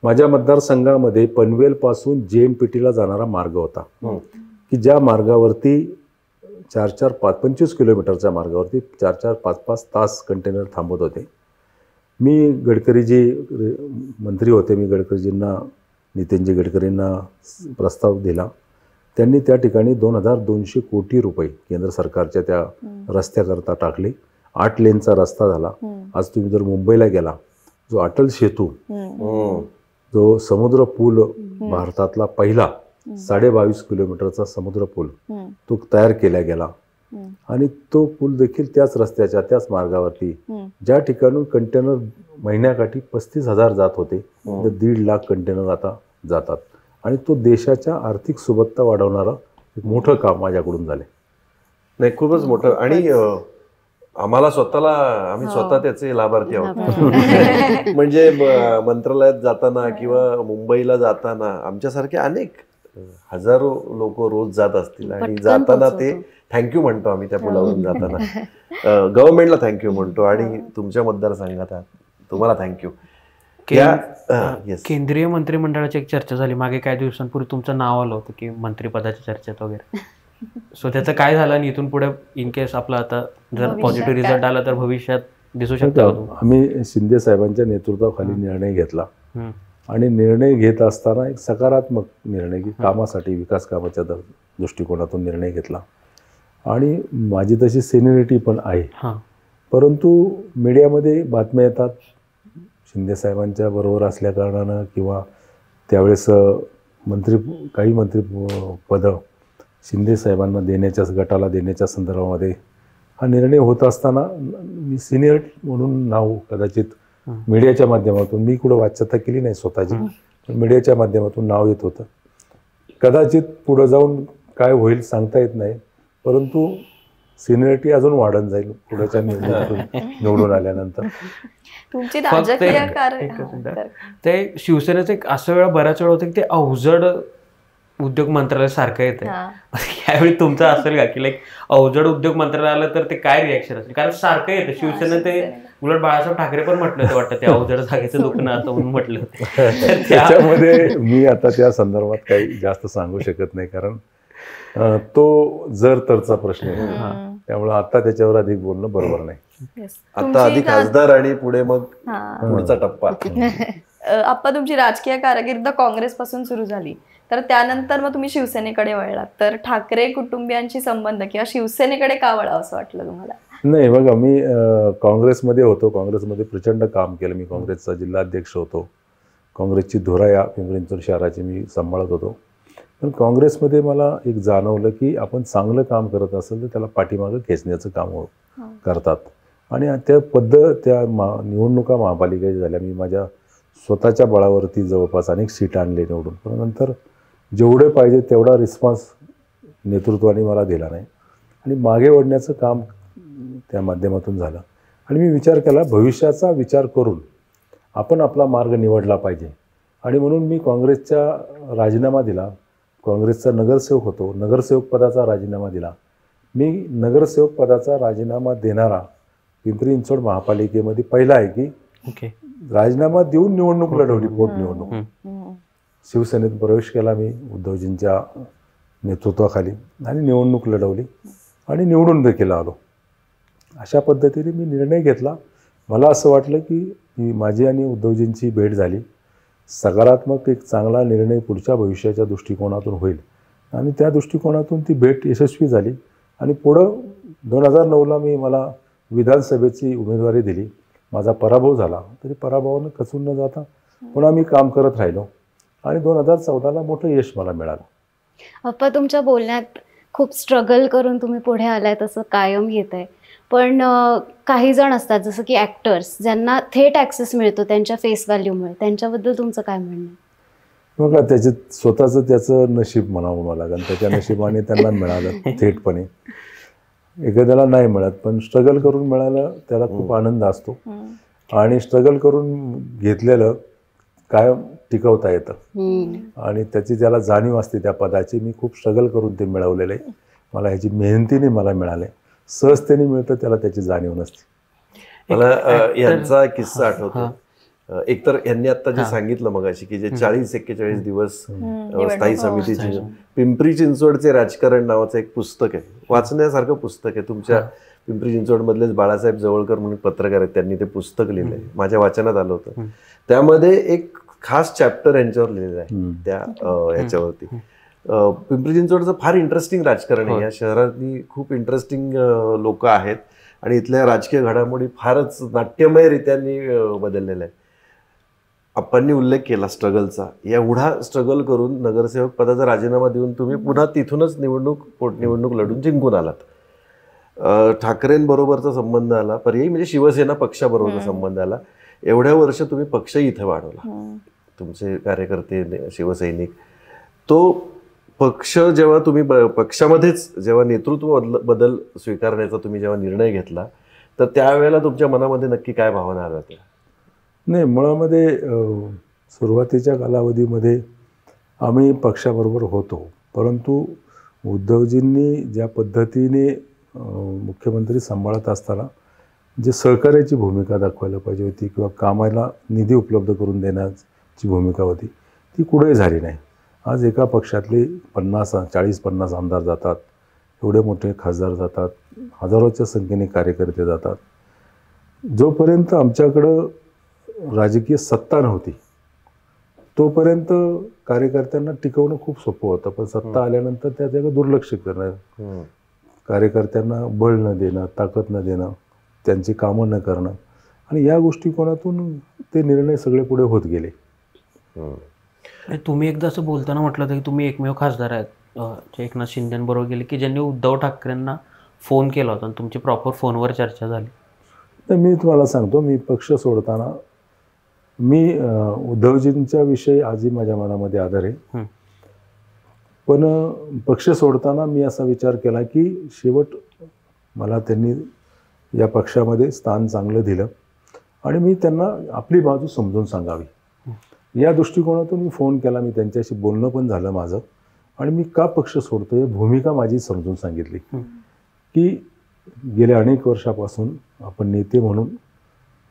माझ्या मतदारसंघामध्ये पनवेलपासून JNPTला जाणारा मार्ग होता की ज्या मार्गावरती 25 किलोमीटरच्या मार्गावरती 4-5 तास कंटेनर थांबत होते. मी गडकरीजी मंत्री होते, मी गडकरीजींना, नितीनजी गडकरींना प्रस्ताव दिला. त्यांनी त्या ठिकाणी 2,200 कोटी रुपये केंद्र सरकारच्या त्या रस्त्याकरता टाकले. 8 लेनचा रस्ता झाला. आज तुम्ही जर मुंबईला गेला, जो अटल सेतू, जो समुद्र पूल, भारतातला पहिला 22.5 किलोमीटरचा समुद्र पूल, तो तयार केला गेला. आणि तो पूल देखील त्याच रस्त्याच्या, त्याच मार्गावरती, ज्या ठिकाणून कंटेनर महिन्याकाठी 35,000 जात होते, तर 1.5 लाख कंटेनर आता जातात. आणि तो देशाच्या आर्थिक सुबत्ता वाढवणारं एक मोठं काम माझ्याकडून झाले. नाही, खूपच मोठं. आणि आम्हाला स्वतःला, आम्ही स्वतः त्याचे लाभार्थी आहोत. म्हणजे मंत्रालयात जाताना किंवा मुंबईला जाताना आमच्यासारखे अनेक हजारो लोक रोज जात असतील आणि जाताना ते थँक्यू म्हणतो आम्ही त्या पुलावरून जाताना. गव्हर्नमेंटला थँक्यू म्हणतो आणि तुमच्या मतदारसंघात तुम्हाला थँक्यू. केंद्रीय मंत्रिमंडळाची एक चर्चा झाली मागे काही दिवसांपूर्वी, तुमचं नाव आलं होतं की मंत्रिपदाच्या चर्चेत वगैरे. सो त्याचं काय झालं आणि इथून पुढे इन केस आपला आता जर पॉझिटिव्ह रिझल्ट आला तर भविष्यात दिसू शकतो? आम्ही शिंदे साहेबांच्या नेतृत्वाखाली निर्णय घेतला आणि निर्णय घेत असताना एक सकारात्मक निर्णय, की कामासाठी, विकास कामाच्या दृष्टिकोनातून निर्णय घेतला. आणि माझी तशी सिनियरिटी पण आहे. परंतु मीडियामध्ये बातम्या येतात शिंदे साहेबांच्या बरोबर असल्या कारणानं, किंवा त्यावेळेस काही मंत्रिपदं शिंदे साहेबांना गटाला देण्याच्या संदर्भामध्ये हा निर्णय होत असताना मी सिनियर म्हणून नाव कदाचित मीडियाच्या माध्यमातून, मी कुठं वाच्यता केली नाही स्वतःची, पण मीडियाच्या माध्यमातून नाव येत होतं. कदाचित पुढं जाऊन काय होईल सांगता येत नाही, परंतु सिनियरिटी अजून वाढत जाईल पुढच्या निवडून आल्यानंतर. तुमची राजकीय ते शिवसेनेचं एक असं वेळा बऱ्याच वेळा होतं की ते अवजड उद्योग मंत्रालय सारखं येतं. यावेळी तुमचं असेल का की लाईक अवजड उद्योग मंत्रालय आलं तर ते काय रिॲक्शन असेल? कारण सारखं येतं शिवसेना. ते उलट बाळासाहेब ठाकरे पण म्हटलं होतं वाटतं ते अवजड जागेचं दुखणं असं म्हणून म्हटलं होतं. त्याच्यामध्ये मी आता त्या संदर्भात काही जास्त सांगू शकत नाही, कारण तो जर तरचा प्रश्न आहे. त्यामुळे आता त्याच्यावर अधिक बोलणं बरोबर नाही. आता आधी खासदार आणि पुढे मग पुढचा टप्पा. आप्पा, तुमची राजकीय कारकीर्द काँग्रेसपासून सुरू झाली, तर त्यानंतर मग तुम्ही शिवसेनेकडे वळलात. तर ठाकरे कुटुंबियांशी संबंध किंवा शिवसेनेकडे का वळावं असं वाटलं तुम्हाला? नाही, बघा, मी काँग्रेसमध्ये होतो. काँग्रेसमध्ये प्रचंड काम केलं. मी काँग्रेसचा जिल्हाध्यक्ष होतो. काँग्रेसची धुरा या पिंपरी चिंचवड शहराची मी सांभाळत होतो. पण काँग्रेसमध्ये मला एक जाणवलं की आपण चांगलं काम करत असेल तर त्याला पाठीमागं खेचण्याचं काम करतात. आणि त्या निवडणुका महापालिकेच्या झाल्या. मी माझ्या स्वतःच्या बळावरती जवळपास अनेक सीट आणले निवडून, पण नंतर जेवढे पाहिजे तेवढा रिस्पॉन्स नेतृत्वाने मला दिला नाही आणि मागे ओढण्याचं काम त्या माध्यमातून झालं. आणि मी विचार केला, भविष्याचा विचार करून आपण आपला मार्ग निवडला पाहिजे. आणि म्हणून मी काँग्रेसचा राजीनामा दिला. काँग्रेसचा नगरसेवक होतो, नगरसेवक पदाचा राजीनामा दिला. मी नगरसेवक पदाचा राजीनामा देणारा पिंपरी चिंचवड महापालिकेमध्ये पहिला आहे की राजीनामा देऊन निवडणूक लढवली, पोटनिवडणूक. शिवसेनेत प्रवेश केला मी उद्धवजींच्या नेतृत्वाखाली आणि निवडणूक लढवली आणि निवडून देखील आलो. अशा पद्धतीने मी निर्णय घेतला. मला असं वाटलं की माझी आणि उद्धवजींची भेट झाली, सकारात्मक एक चांगला निर्णय पुढच्या भविष्याच्या दृष्टिकोनातून होईल आणि त्या दृष्टिकोनातून ती भेट यशस्वी झाली. आणि पुढं 2009ला मला विधानसभेची उमेदवारी दिली. माझा पराभव झाला, तरी पराभवानं खचून न जाता पुन्हा मी काम करत राहिलो. आणि 2014ला मोठं यश मला मिळालं. अप्पा, तुमच्या बोलण्यात खूप स्ट्रगल करून तुम्ही पुढे आलाय तसं कायम येत आहे. पण काही जण असतात जसं की ॲक्टर्स, ज्यांना थेट ॲक्सेस मिळतो त्यांच्या फेस व्हॅल्यूमुळे, त्यांच्याबद्दल तुमचं काय म्हणणं आहे? बघा, त्याचे स्वतःचं त्याचं नशीब म्हणावं मला, कारण त्याच्या नशिबाने त्यांना मिळालं थेटपणे. एखाद्याला नाही मिळत, पण स्ट्रगल करून मिळालं त्याला खूप आनंद असतो. आणि स्ट्रगल करून घेतलेलं कायम टिकवता येतं आणि त्याची त्याला जाणीव असते त्या पदाची. मी खूप स्ट्रगल करून ते मिळवलेलं आहे. मला ह्याची मेहनतीने मला मिळाले. सहजतेने मिळतं त्याला त्याची जाणीव नसते. मला यांचा किस्सा आठवतो. एकतर यांनी आता जे सांगितलं मगाशी की जे 40-41 दिवस स्थायी समितीची, पिंपरी चिंचवडचे राजकारण नावाचं एक पुस्तक आहे, वाचण्यासारखं पुस्तक आहे. तुमच्या पिंपरी चिंचवड मधलेच बाळासाहेब जवळकर म्हणून पत्रकार आहेत, त्यांनी ते पुस्तक लिहिलंय, माझ्या वाचनात आलं होतं. त्यामध्ये एक खास चॅप्टर यांच्यावर लिहिलेलं आहे, त्या ह्याच्यावरती. पिंपरी चिंचवडचं फार इंटरेस्टिंग राजकारण आहे. या शहरातली खूप इंटरेस्टिंग लोक आहेत आणि इथल्या राजकीय घडामोडी फारच नाट्यमयरित्यांनी बदललेल्या आहे. आप्पांनी उल्लेख केला स्ट्रगलचा. एवढा स्ट्रगल करून नगरसेवक पदाचा राजीनामा देऊन तुम्ही पुन्हा तिथूनच पोटनिवडणूक लढून जिंकून आलात. ठाकरेंबरोबरचा संबंध आला, पर्यायी म्हणजे शिवसेना पक्षाबरोबरचा संबंध आला. एवढ्या वर्ष तुम्ही पक्षही इथे वाढवला, तुमचे कार्यकर्ते, शिवसैनिक. तो पक्ष जेव्हा तुम्ही पक्षामध्येच जेव्हा नेतृत्व बदल स्वीकारण्याचा तुम्ही जेव्हा निर्णय घेतला, तर त्यावेळेला तुमच्या मनामध्ये नक्की काय भावना आल्या होत्या? नाही, मुळामध्ये सुरुवातीच्या कालावधीमध्ये आम्ही पक्षाबरोबर होतो, परंतु उद्धवजींनी ज्या पद्धतीने मुख्यमंत्री सांभाळत असताना जे सहकार्याची भूमिका दाखवायला पाहिजे होती किंवा कामाला निधी उपलब्ध करून देण्याची भूमिका होती, ती कुठेही झाली नाही. आज एका पक्षातले 40-50 आमदार जातात, एवढे मोठे खासदार जातात, हजारोच्या संख्येने कार्यकर्ते जातात. जोपर्यंत आमच्याकडं राजकीय सत्ता नव्हती तोपर्यंत कार्यकर्त्यांना टिकवणं खूप सोपं होतं. पण सत्ता आल्यानंतर त्याच्याकडे दुर्लक्ष करणं, कार्यकर्त्यांना बळ न देणं, ताकद न देणं, त्यांची कामं न करणं, आणि या गोष्टीकोनातून ते निर्णय सगळे पुढे होत गेले. तुम्ही एकदा असं बोलताना म्हटलं होतं की तुम्ही एकमेव खासदार आहेत एकनाथ शिंदेबरोबर गेले की ज्यांनी उद्धव ठाकरेंना फोन केला होता आणि तुमची प्रॉपर फोनवर चर्चा झाली. तर मी तुम्हाला सांगतो, मी पक्ष सोडताना मी उद्धवजींच्या विषयी आजही माझ्या मनामध्ये आदर आहे, पण पक्ष सोडताना मी असा विचार केला की शेवट मला त्यांनी या पक्षामध्ये स्थान चांगलं दिलं आणि मी त्यांना आपली बाजू समजून सांगावी, या दृष्टिकोनातून मी फोन केला. मी त्यांच्याशी बोलणं पण झालं माझं, आणि मी का पक्ष सोडतो ही भूमिका माझी समजून सांगितली की गेल्या अनेक वर्षापासून आपण नेते म्हणून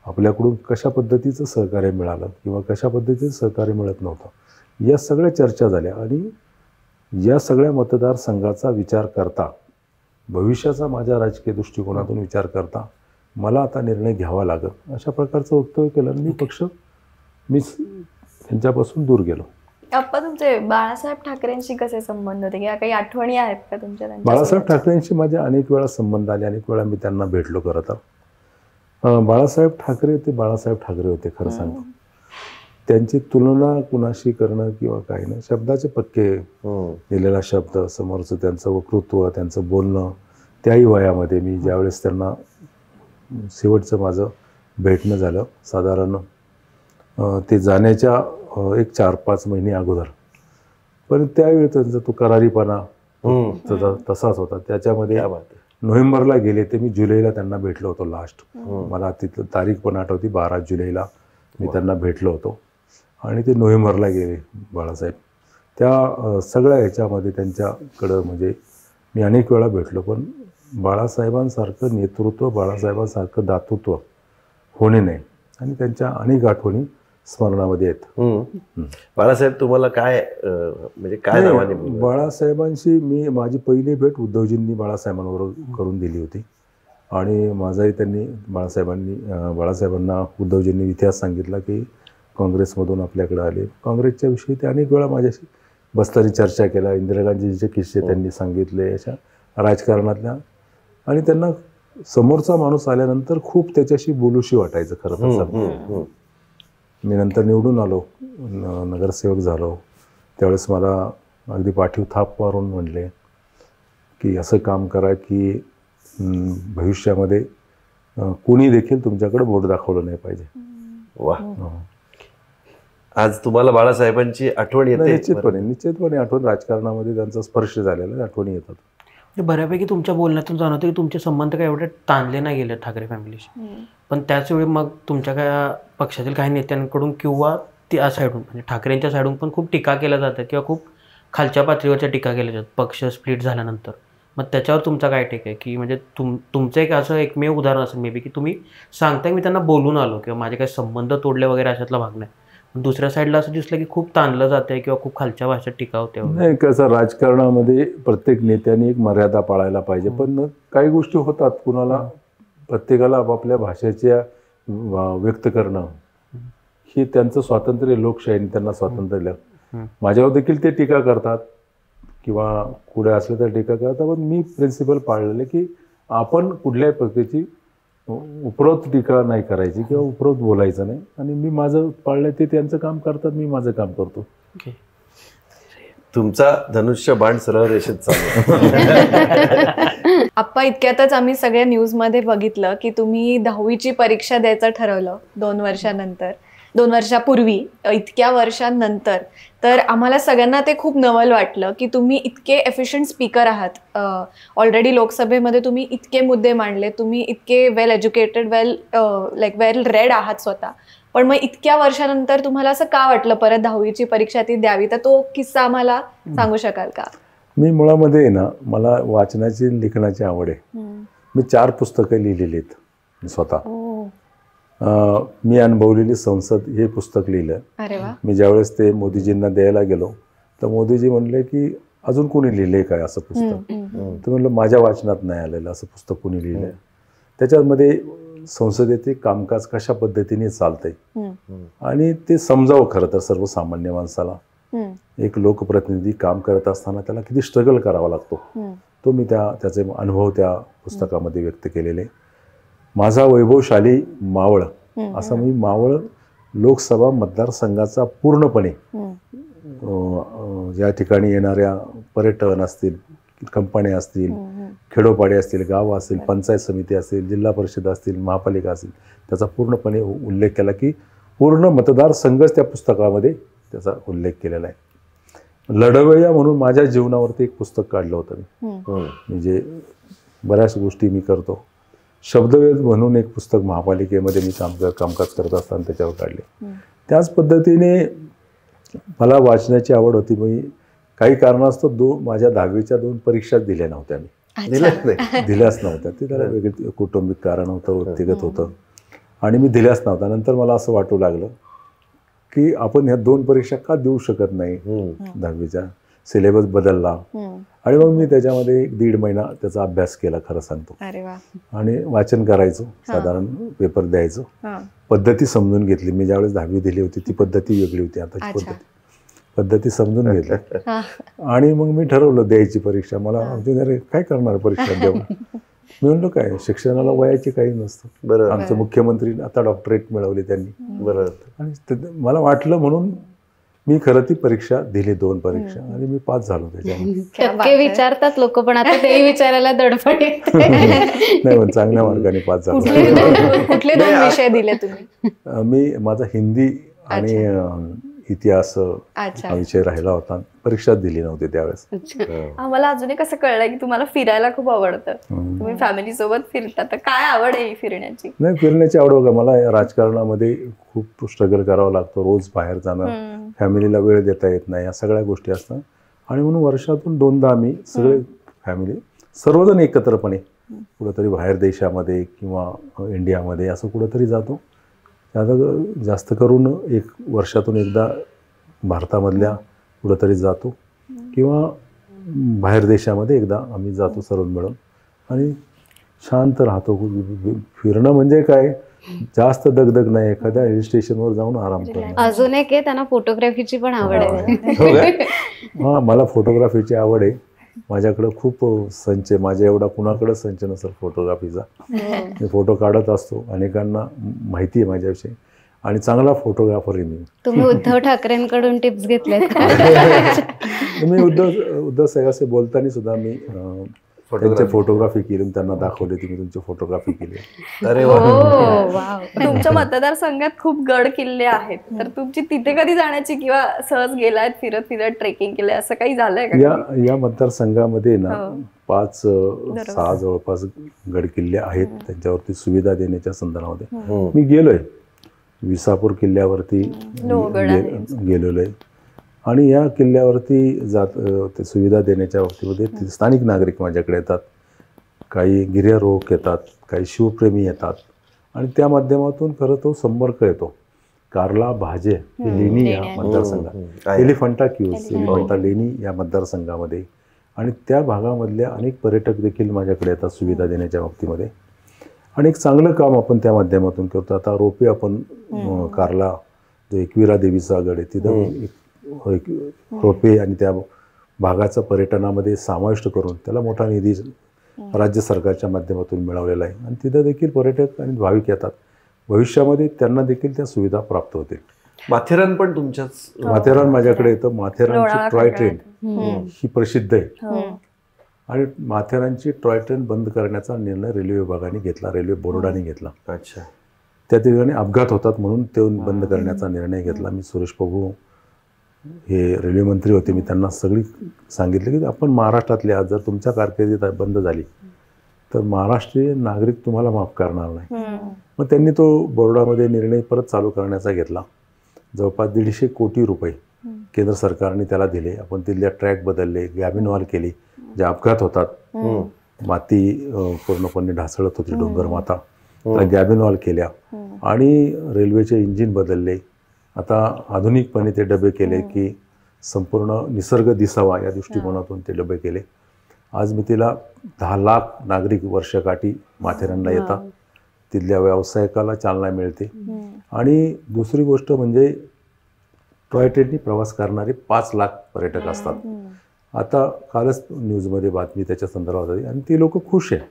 आपल्याकडून कशा पद्धतीचं सहकार्य मिळालं किंवा कशा पद्धतीचं सहकार्य मिळत नव्हतं, या सगळ्या चर्चा झाल्या. आणि या सगळ्या मतदारसंघाचा विचार करता, भविष्याचा माझ्या राजकीय दृष्टिकोनातून विचार करता मला आता निर्णय घ्यावा लागेल, अशा प्रकारचं वक्तव्य केलं. मी त्यांच्यापासून दूर गेलो. अप्पा, तुमचे बाळासाहेब ठाकरेंशी कसे संबंध होते किंवा काही आठवणी आहेत का तुमच्या? बाळासाहेब ठाकरेंशी माझे अनेक वेळा संबंध आले, अनेक वेळा मी त्यांना भेटलो. खरं तर बाळासाहेब ठाकरे ते बाळासाहेब ठाकरे होते. खरं सांगतो, त्यांची तुलना कुणाशी करणं किंवा काही नाही, शब्दाचे पक्के, दिलेला शब्द, समोरचं त्यांचं वक्तृत्व, त्यांचं बोलणं. त्याही वयामध्ये मी ज्यावेळेस त्यांना शेवटचं माझं भेटणं झालं, साधारण ते जाण्याच्या एक 4-5 महिने अगोदर, पण त्यावेळी त्यांचा तो करारीपणा तसाच होता. त्याच्यामध्ये नोव्हेंबरला गेले ते मी जुलैला त्यांना भेटलो होतो लास्ट. मला तिथलं तारीख पण आठवती, 12 जुलैला मी त्यांना भेटलो होतो आणि ते नोव्हेंबरला गेले बाळासाहेब. त्या सगळ्या ह्याच्यामध्ये त्यांच्याकडं म्हणजे मी अनेक वेळा भेटलो, पण बाळासाहेबांसारखं नेतृत्व, बाळासाहेबांसारखं दातृत्व होणे नाही, आणि त्यांच्या अनेक आठवणी स्मरणामध्ये आहेत. बाळासाहेब तुम्हाला काय म्हणजे काय नावाने? बाळासाहेबांशी मी माझी पहिली भेट उद्धवजींनी बाळासाहेबांबरोबर करून दिली होती, आणि माझाही त्यांनी बाळासाहेबांना उद्धवजींनी इतिहास सांगितला की काँग्रेसमधून आपल्याकडे आले. काँग्रेसच्या विषयी ते अनेक वेळा माझ्याशी बसताना चर्चा केला. इंदिरा गांधींचे किस्से त्यांनी सांगितले अशा राजकारणातल्या, आणि त्यांना समोरचा माणूस आल्यानंतर खूप त्याच्याशी बोलूशी वाटायचं. खरं तर मी नंतर निवडून आलो, नगरसेवक झालो, त्यावेळेस मला अगदी पाठीव थाप मारून म्हणले की असं काम करा की भविष्यामध्ये कोणी देखील तुमच्याकडे बोट दाखवलं नाही पाहिजे. वा. आज तुम्हाला बाळासाहेबांची आठवण येते? निश्चितपणे आठवण, राजकारणामध्ये त्यांचा स्पर्श झालेला आठवणी येतात. बऱ्यापैकी तुमच्या बोलण्यातून जाणवतं की तुमचे संबंध काय एवढे ताणले नाही गेले ठाकरे फॅमिलीशी, पण त्याचवेळी मग तुमच्या काय पक्षातील काही नेत्यांकडून किंवा त्या साईडून म्हणजे ठाकरेंच्या साईडून पण खूप टीका केल्या जातात किंवा खूप खालच्या पातळीवरच्या टीका केल्या जातात पक्ष स्प्लिट झाल्यानंतर. मग त्याच्यावर तुमचा काय टेक आहे की म्हणजे तुमचं एक असं एकमेव उदाहरण असेल मे बी की तुम्ही सांगताय मी त्यांना बोलून आलो किंवा माझे काही संबंध तोडले वगैरे अशातला भाग नाही, पण दुसऱ्या साईडला असं दिसलं की खूप ताणलं जातंय किंवा खूप खालच्या भाषेत टीका होते? नाही, कसं राजकारणामध्ये प्रत्येक नेत्याने एक मर्यादा पाळायला पाहिजे, पण काही गोष्टी होतात, कुणाला प्रत्येकाला आपापल्या भाषेच्या व्यक्त करणं ही त्यांचं स्वातंत्र्य, लोकशाहीने त्यांना स्वातंत्र्य. माझ्यावर देखील ते टीका करतात किंवा कुठे असलं तर टीका करतात, पण मी प्रिन्सिपल पाळलेलं की आपण कुठल्याही प्रकारची उपरोत टीका नाही करायची किंवा उपरोत बोलायचं नाही, आणि मी माझं पाळलं, ते त्यांचं काम करतात, मी माझं काम करतो. तुमचा धनुष्य बाण सरळ रेषेत चालू. आप्पा, इतक्यातच आम्ही सगळ्या न्यूजमध्ये बघितलं की तुम्ही 10वीची परीक्षा द्यायचं ठरवलं 2 वर्षापूर्वी, इतक्या वर्षांनंतर. तर आम्हाला सगळ्यांना ते खूप नवल वाटलं की तुम्ही इतके एफिशियंट स्पीकर आहात. ऑलरेडी लोकसभेमध्ये तुम्ही इतके मुद्दे मांडले, तुम्ही इतके वेल एज्युकेटेड, वेल रेड आहात स्वतः, पण मग इतक्या वर्षानंतर तुम्हाला असं का वाटलं परत 10वीची परीक्षा ती द्यावी? तर तो किस्सा आम्हाला सांगू शकाल का? मी मुळामध्ये ना, मला वाचनाची, लिखाणाची आवड आहे. मी 4 पुस्तकं लिहिलेली आहेत स्वतः. मी अनुभवलेली संसद हे पुस्तक लिहिलं. अरे वा. मी ज्यावेळेस ते मोदीजींना द्यायला गेलो तर मोदीजी म्हणले की अजून कोणी लिहिलंय काय असं पुस्तक? तर म्हणलं माझ्या वाचनात नाही आलेलं असं पुस्तक कोणी लिहिलंय. त्याच्यामध्ये संसदेचे कामकाज कशा पद्धतीने चालतंय आणि ते समजावं खरं तर सर्वसामान्य माणसाला. एक लोकप्रतिनिधी काम करत असताना त्याला किती स्ट्रगल करावा लागतो, तो मी त्याचे अनुभव त्या पुस्तकामध्ये व्यक्त केलेले. माझा वैभवशाली मावळ, असं मी मावळ लोकसभा मतदारसंघाचा पूर्णपणे या ठिकाणी येणाऱ्या पर्यटन असतील, कंपन्या असतील, खेडोपाडे असतील, गाव असतील, पंचायत समिती असेल, जिल्हा परिषद असतील, महापालिका असेल, त्याचा पूर्णपणे उल्लेख केला की पूर्ण मतदारसंघच त्या पुस्तकामध्ये त्याचा उल्लेख केलेला आहे. लढवय्या म्हणून माझ्या जीवनावरती एक पुस्तक काढलं होतं मी, म्हणजे बऱ्याच गोष्टी मी करतो. शब्दवेध म्हणून एक पुस्तक महापालिकेमध्ये मी कामकाज करत असताना त्याच्यावर काढले. त्याच पद्धतीने मला वाचनाची आवड होती. मी काही कारणास्तव माझ्या 10वीच्या 2 परीक्षा दिल्या नव्हत्या. मी दिल्याच नव्हत्या. ते त्याला वेगळं कौटुंबिक कारण होतं, व्यक्तिगत होतं, आणि मी दिल्याच नव्हत्या. नंतर मला असं वाटू लागलं की आपण ह्या 2 परीक्षा का देऊ शकत नाही. 10वीच्या सिलेबस बदलला आणि मग मी त्याच्यामध्ये 1.5 महिना त्याचा अभ्यास केला, खरं सांगतो. आणि वाचन करायचो, साधारण पेपर द्यायचो, पद्धती समजून घेतली. मी ज्यावेळेस 10वी दिली होती ती पद्धती वेगळी होती, आताची पद्धती समजून घेतली आणि मग मी ठरवलं द्यायची परीक्षा. मला अरे काय करणार परीक्षा देऊन? मी म्हणलो काय, शिक्षणाला वयाची काही नसतं. बरं, आमचे मुख्यमंत्री आता डॉक्टरेट मिळवली त्यांनी. बरं, आणि मला वाटलं म्हणून मी खरं ती परीक्षा दिली, 2 परीक्षा, आणि मी पास झालो त्याच्यामध्ये. विचारतात लोक, पण आता तेही विचारायला दडपण येते. नाही, पण चांगल्या मार्गाने पास झालो. कुठले 2 विषय दिले तुम्ही? मी माझा हिंदी आणि इतिहास हा विषय राहिला होता. परीक्षा दिली नव्हती त्यावेळेस. आम्हाला अजून एक असं कळलंय की तुम्हाला फिरायला खूप आवडतं, तुम्ही फॅमिली सोबत फिरता, तर काय आवड आहे फिरण्याची? नाही, फिरण्याची आवड बघा, मला राजकारणामध्ये खूप स्ट्रगल करावा लागतो. रोज बाहेर जाणं, फॅमिलीला वेळ देता येत नाही, या सगळ्या गोष्टी असतात. आणि म्हणून वर्षातून 2दा आम्ही सगळे फॅमिली सर्वजण एकत्रपणे कुठंतरी बाहेर देशामध्ये किंवा इंडियामध्ये असं कुठंतरी जातो. आता जास्त करून वर्षातून एकदा भारतामधल्या कुठंतरी जातो किंवा बाहेर देशामध्ये एकदा आम्ही जातो सर्व मिळून आणि शांत राहतो. फिरणं म्हणजे काय, जास्त दगदग नाही, एखाद्या हिल स्टेशनवर जाऊन आराम करणं. अजून एक आहे, त्यांना फोटोग्राफीची पण आवड आहे. हां, मला फोटोग्राफीची आवड आहे. माझ्याकडं खूप संच आहे, माझ्या एवढा कुणाकडं संच नसेल फोटोग्राफीचा. मी फोटो काढत असतो, अनेकांना माहिती आहे माझ्याविषयी. आणि चांगला फोटोग्राफर आहे मी. तुम्ही उद्धव ठाकरेंकडून टिप्स घेतल्यात का? मी उद्धव साहेबांशी बोलताना सुद्धा मी त्यांची फोटोग्राफी केली, त्यांना दाखवले तुम्ही तुमची फोटोग्राफी केली. अरे हो, वाव. तुमच्या मतदारसंघात खूप गड किल्ले आहेत, तर तुमची तिथे कधी जाण्याची किंवा सहज गेलायत फिरत फिरत ट्रेकिंग केलं असं काही झालंय का? या मतदारसंघामध्ये ना हो. 5-6 जवळपास गड किल्ले आहेत, त्यांच्यावरती सुविधा देण्याच्या संदर्भामध्ये हम्म. मी गेलोय. विसापूर किल्ल्यावरती लोहगड आहे. गेलेलो आहे आणि या किल्ल्यावरती ते सुविधा देण्याच्या बाबतीमध्ये ते स्थानिक नागरिक माझ्याकडे येतात, काही गिर्यारोहक येतात, काही शिवप्रेमी येतात आणि त्या माध्यमातून खरं तो संपर्क येतो. कार्ला भाजे लेणी या मतदारसंघात, एलिफंटा क्यूज, एलिफंटा लेणी या मतदारसंघामध्ये आणि त्या भागामधल्या अनेक पर्यटक देखील माझ्याकडे येतात सुविधा देण्याच्या बाबतीमध्ये. आणि एक चांगलं काम आपण त्या माध्यमातून करतो. आता रोपे आपण कार्ला जो एकविरा देवीचा गड आहे तिथं एक रोपे आणि त्या भागाचा पर्यटनामध्ये समाविष्ट करून त्याला मोठा निधी राज्य सरकारच्या माध्यमातून मिळवलेला आहे आणि तिथं देखील पर्यटक आणि भाविक येतात. भविष्यामध्ये त्यांना देखील त्या सुविधा प्राप्त होतील. माथेरान पण तुमच्याच माथेरान माझ्याकडे येतं. माथेरानची टॉय ट्रेन ही प्रसिद्ध आहे हो. आणि माथेरानची टॉय ट्रेन बंद करण्याचा निर्णय रेल्वे विभागाने घेतला, रेल्वे बोर्डाने घेतला. अच्छा. त्या ठिकाणी अपघात होतात म्हणून ते बंद करण्याचा निर्णय घेतला. मी सुरेश प्रभू हे रेल्वे मंत्री होते, मी त्यांना सगळी सांगितलं की आपण महाराष्ट्रातले आज जर तुमच्या कारकिर्दीत बंद झाली तर महाराष्ट्रीय नागरिक तुम्हाला माफ करणार नाही. मग त्यांनी तो बोर्डामध्ये निर्णय परत चालू करण्याचा घेतला. जवळपास 150 कोटी रुपये केंद्र सरकारने त्याला दिले. आपण तिथल्या ट्रॅक बदलले, गॅबिन वॉल केली. जे अपघात होतात, माती पूर्णपणे ढासळत होती, डोंगर माता, त्या गॅबिन वॉल केल्या आणि रेल्वेचे इंजिन बदलले. आता आधुनिकपणे ते डबे केले की संपूर्ण निसर्ग दिसावा या दृष्टिकोनातून ते डबे केले. आज मी तिला 10 लाख नागरिक वर्षकाठी माथेरानला येतात. तिथल्या व्यावसायिकाला चालना मिळते. आणि दुसरी गोष्ट म्हणजे टॉय ट्रेननी प्रवास करणारे 5 लाख पर्यटक असतात. आता कालच न्यूजमध्ये बातमी त्याच्या संदर्भात आली आणि ती लोक खुश आहे.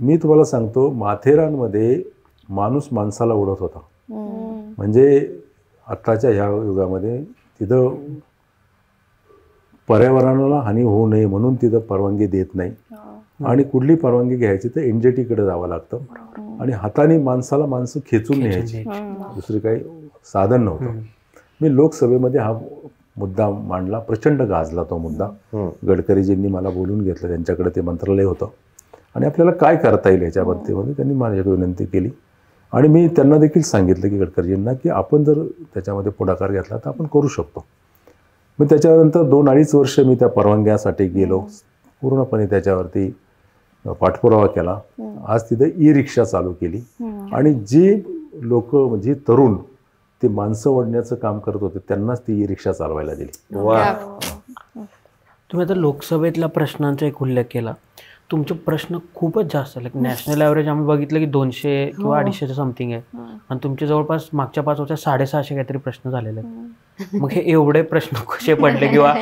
मी तुम्हाला सांगतो, माथेरानमध्ये माणूस माणसाला ओढत होता. म्हणजे आत्ताच्या ह्या युगामध्ये तिथं पर्यावरणाला हानी होऊ नये म्हणून तिथं परवानगी देत नाही आणि कुठली परवानगी घ्यायची तर NJT-कडे जावं लागतं आणि हाताने माणसं खेचून न्यायची, दुसरी काही साधन नव्हतं. मी लोकसभेमध्ये हा मुद्दा मांडला, प्रचंड गाजला तो मुद्दा. गडकरीजींनी मला बोलून घेतलं, त्यांच्याकडे ते मंत्रालय होतं आणि आपल्याला काय करता येईल याच्या बाबतीमध्ये त्यांनी माझ्याकडे विनंती केली आणि मी त्यांना देखील सांगितलं की गडकरीजींना की आपण जर त्याच्यामध्ये पुढाकार घेतला तर आपण करू शकतो. मग त्याच्यानंतर 2-2.5 वर्ष मी त्या परवानग्यासाठी गेलो, पूर्णपणे त्याच्यावरती पाठपुरावा केला. आज तिथे ई-रिक्षा चालू केली आणि जे लोक म्हणजे तरुण ते माणसं ओढण्याचं काम करत होते त्यांनाच ती ई-रिक्षा चालवायला दिली. तुम्ही आता लोकसभेतल्या प्रश्नांचा एक उल्लेख केला. तुमचे प्रश्न खूपच जास्त आले. नॅशनल ॲव्हरेज आम्ही बघितलं की 200 किंवा 250 समथिंग आहे आणि तुमचे जवळपास मागच्या 5 वर्षात 650 काहीतरी प्रश्न झालेले आहेत. मग हे एवढे प्रश्न कसे पडले किंवा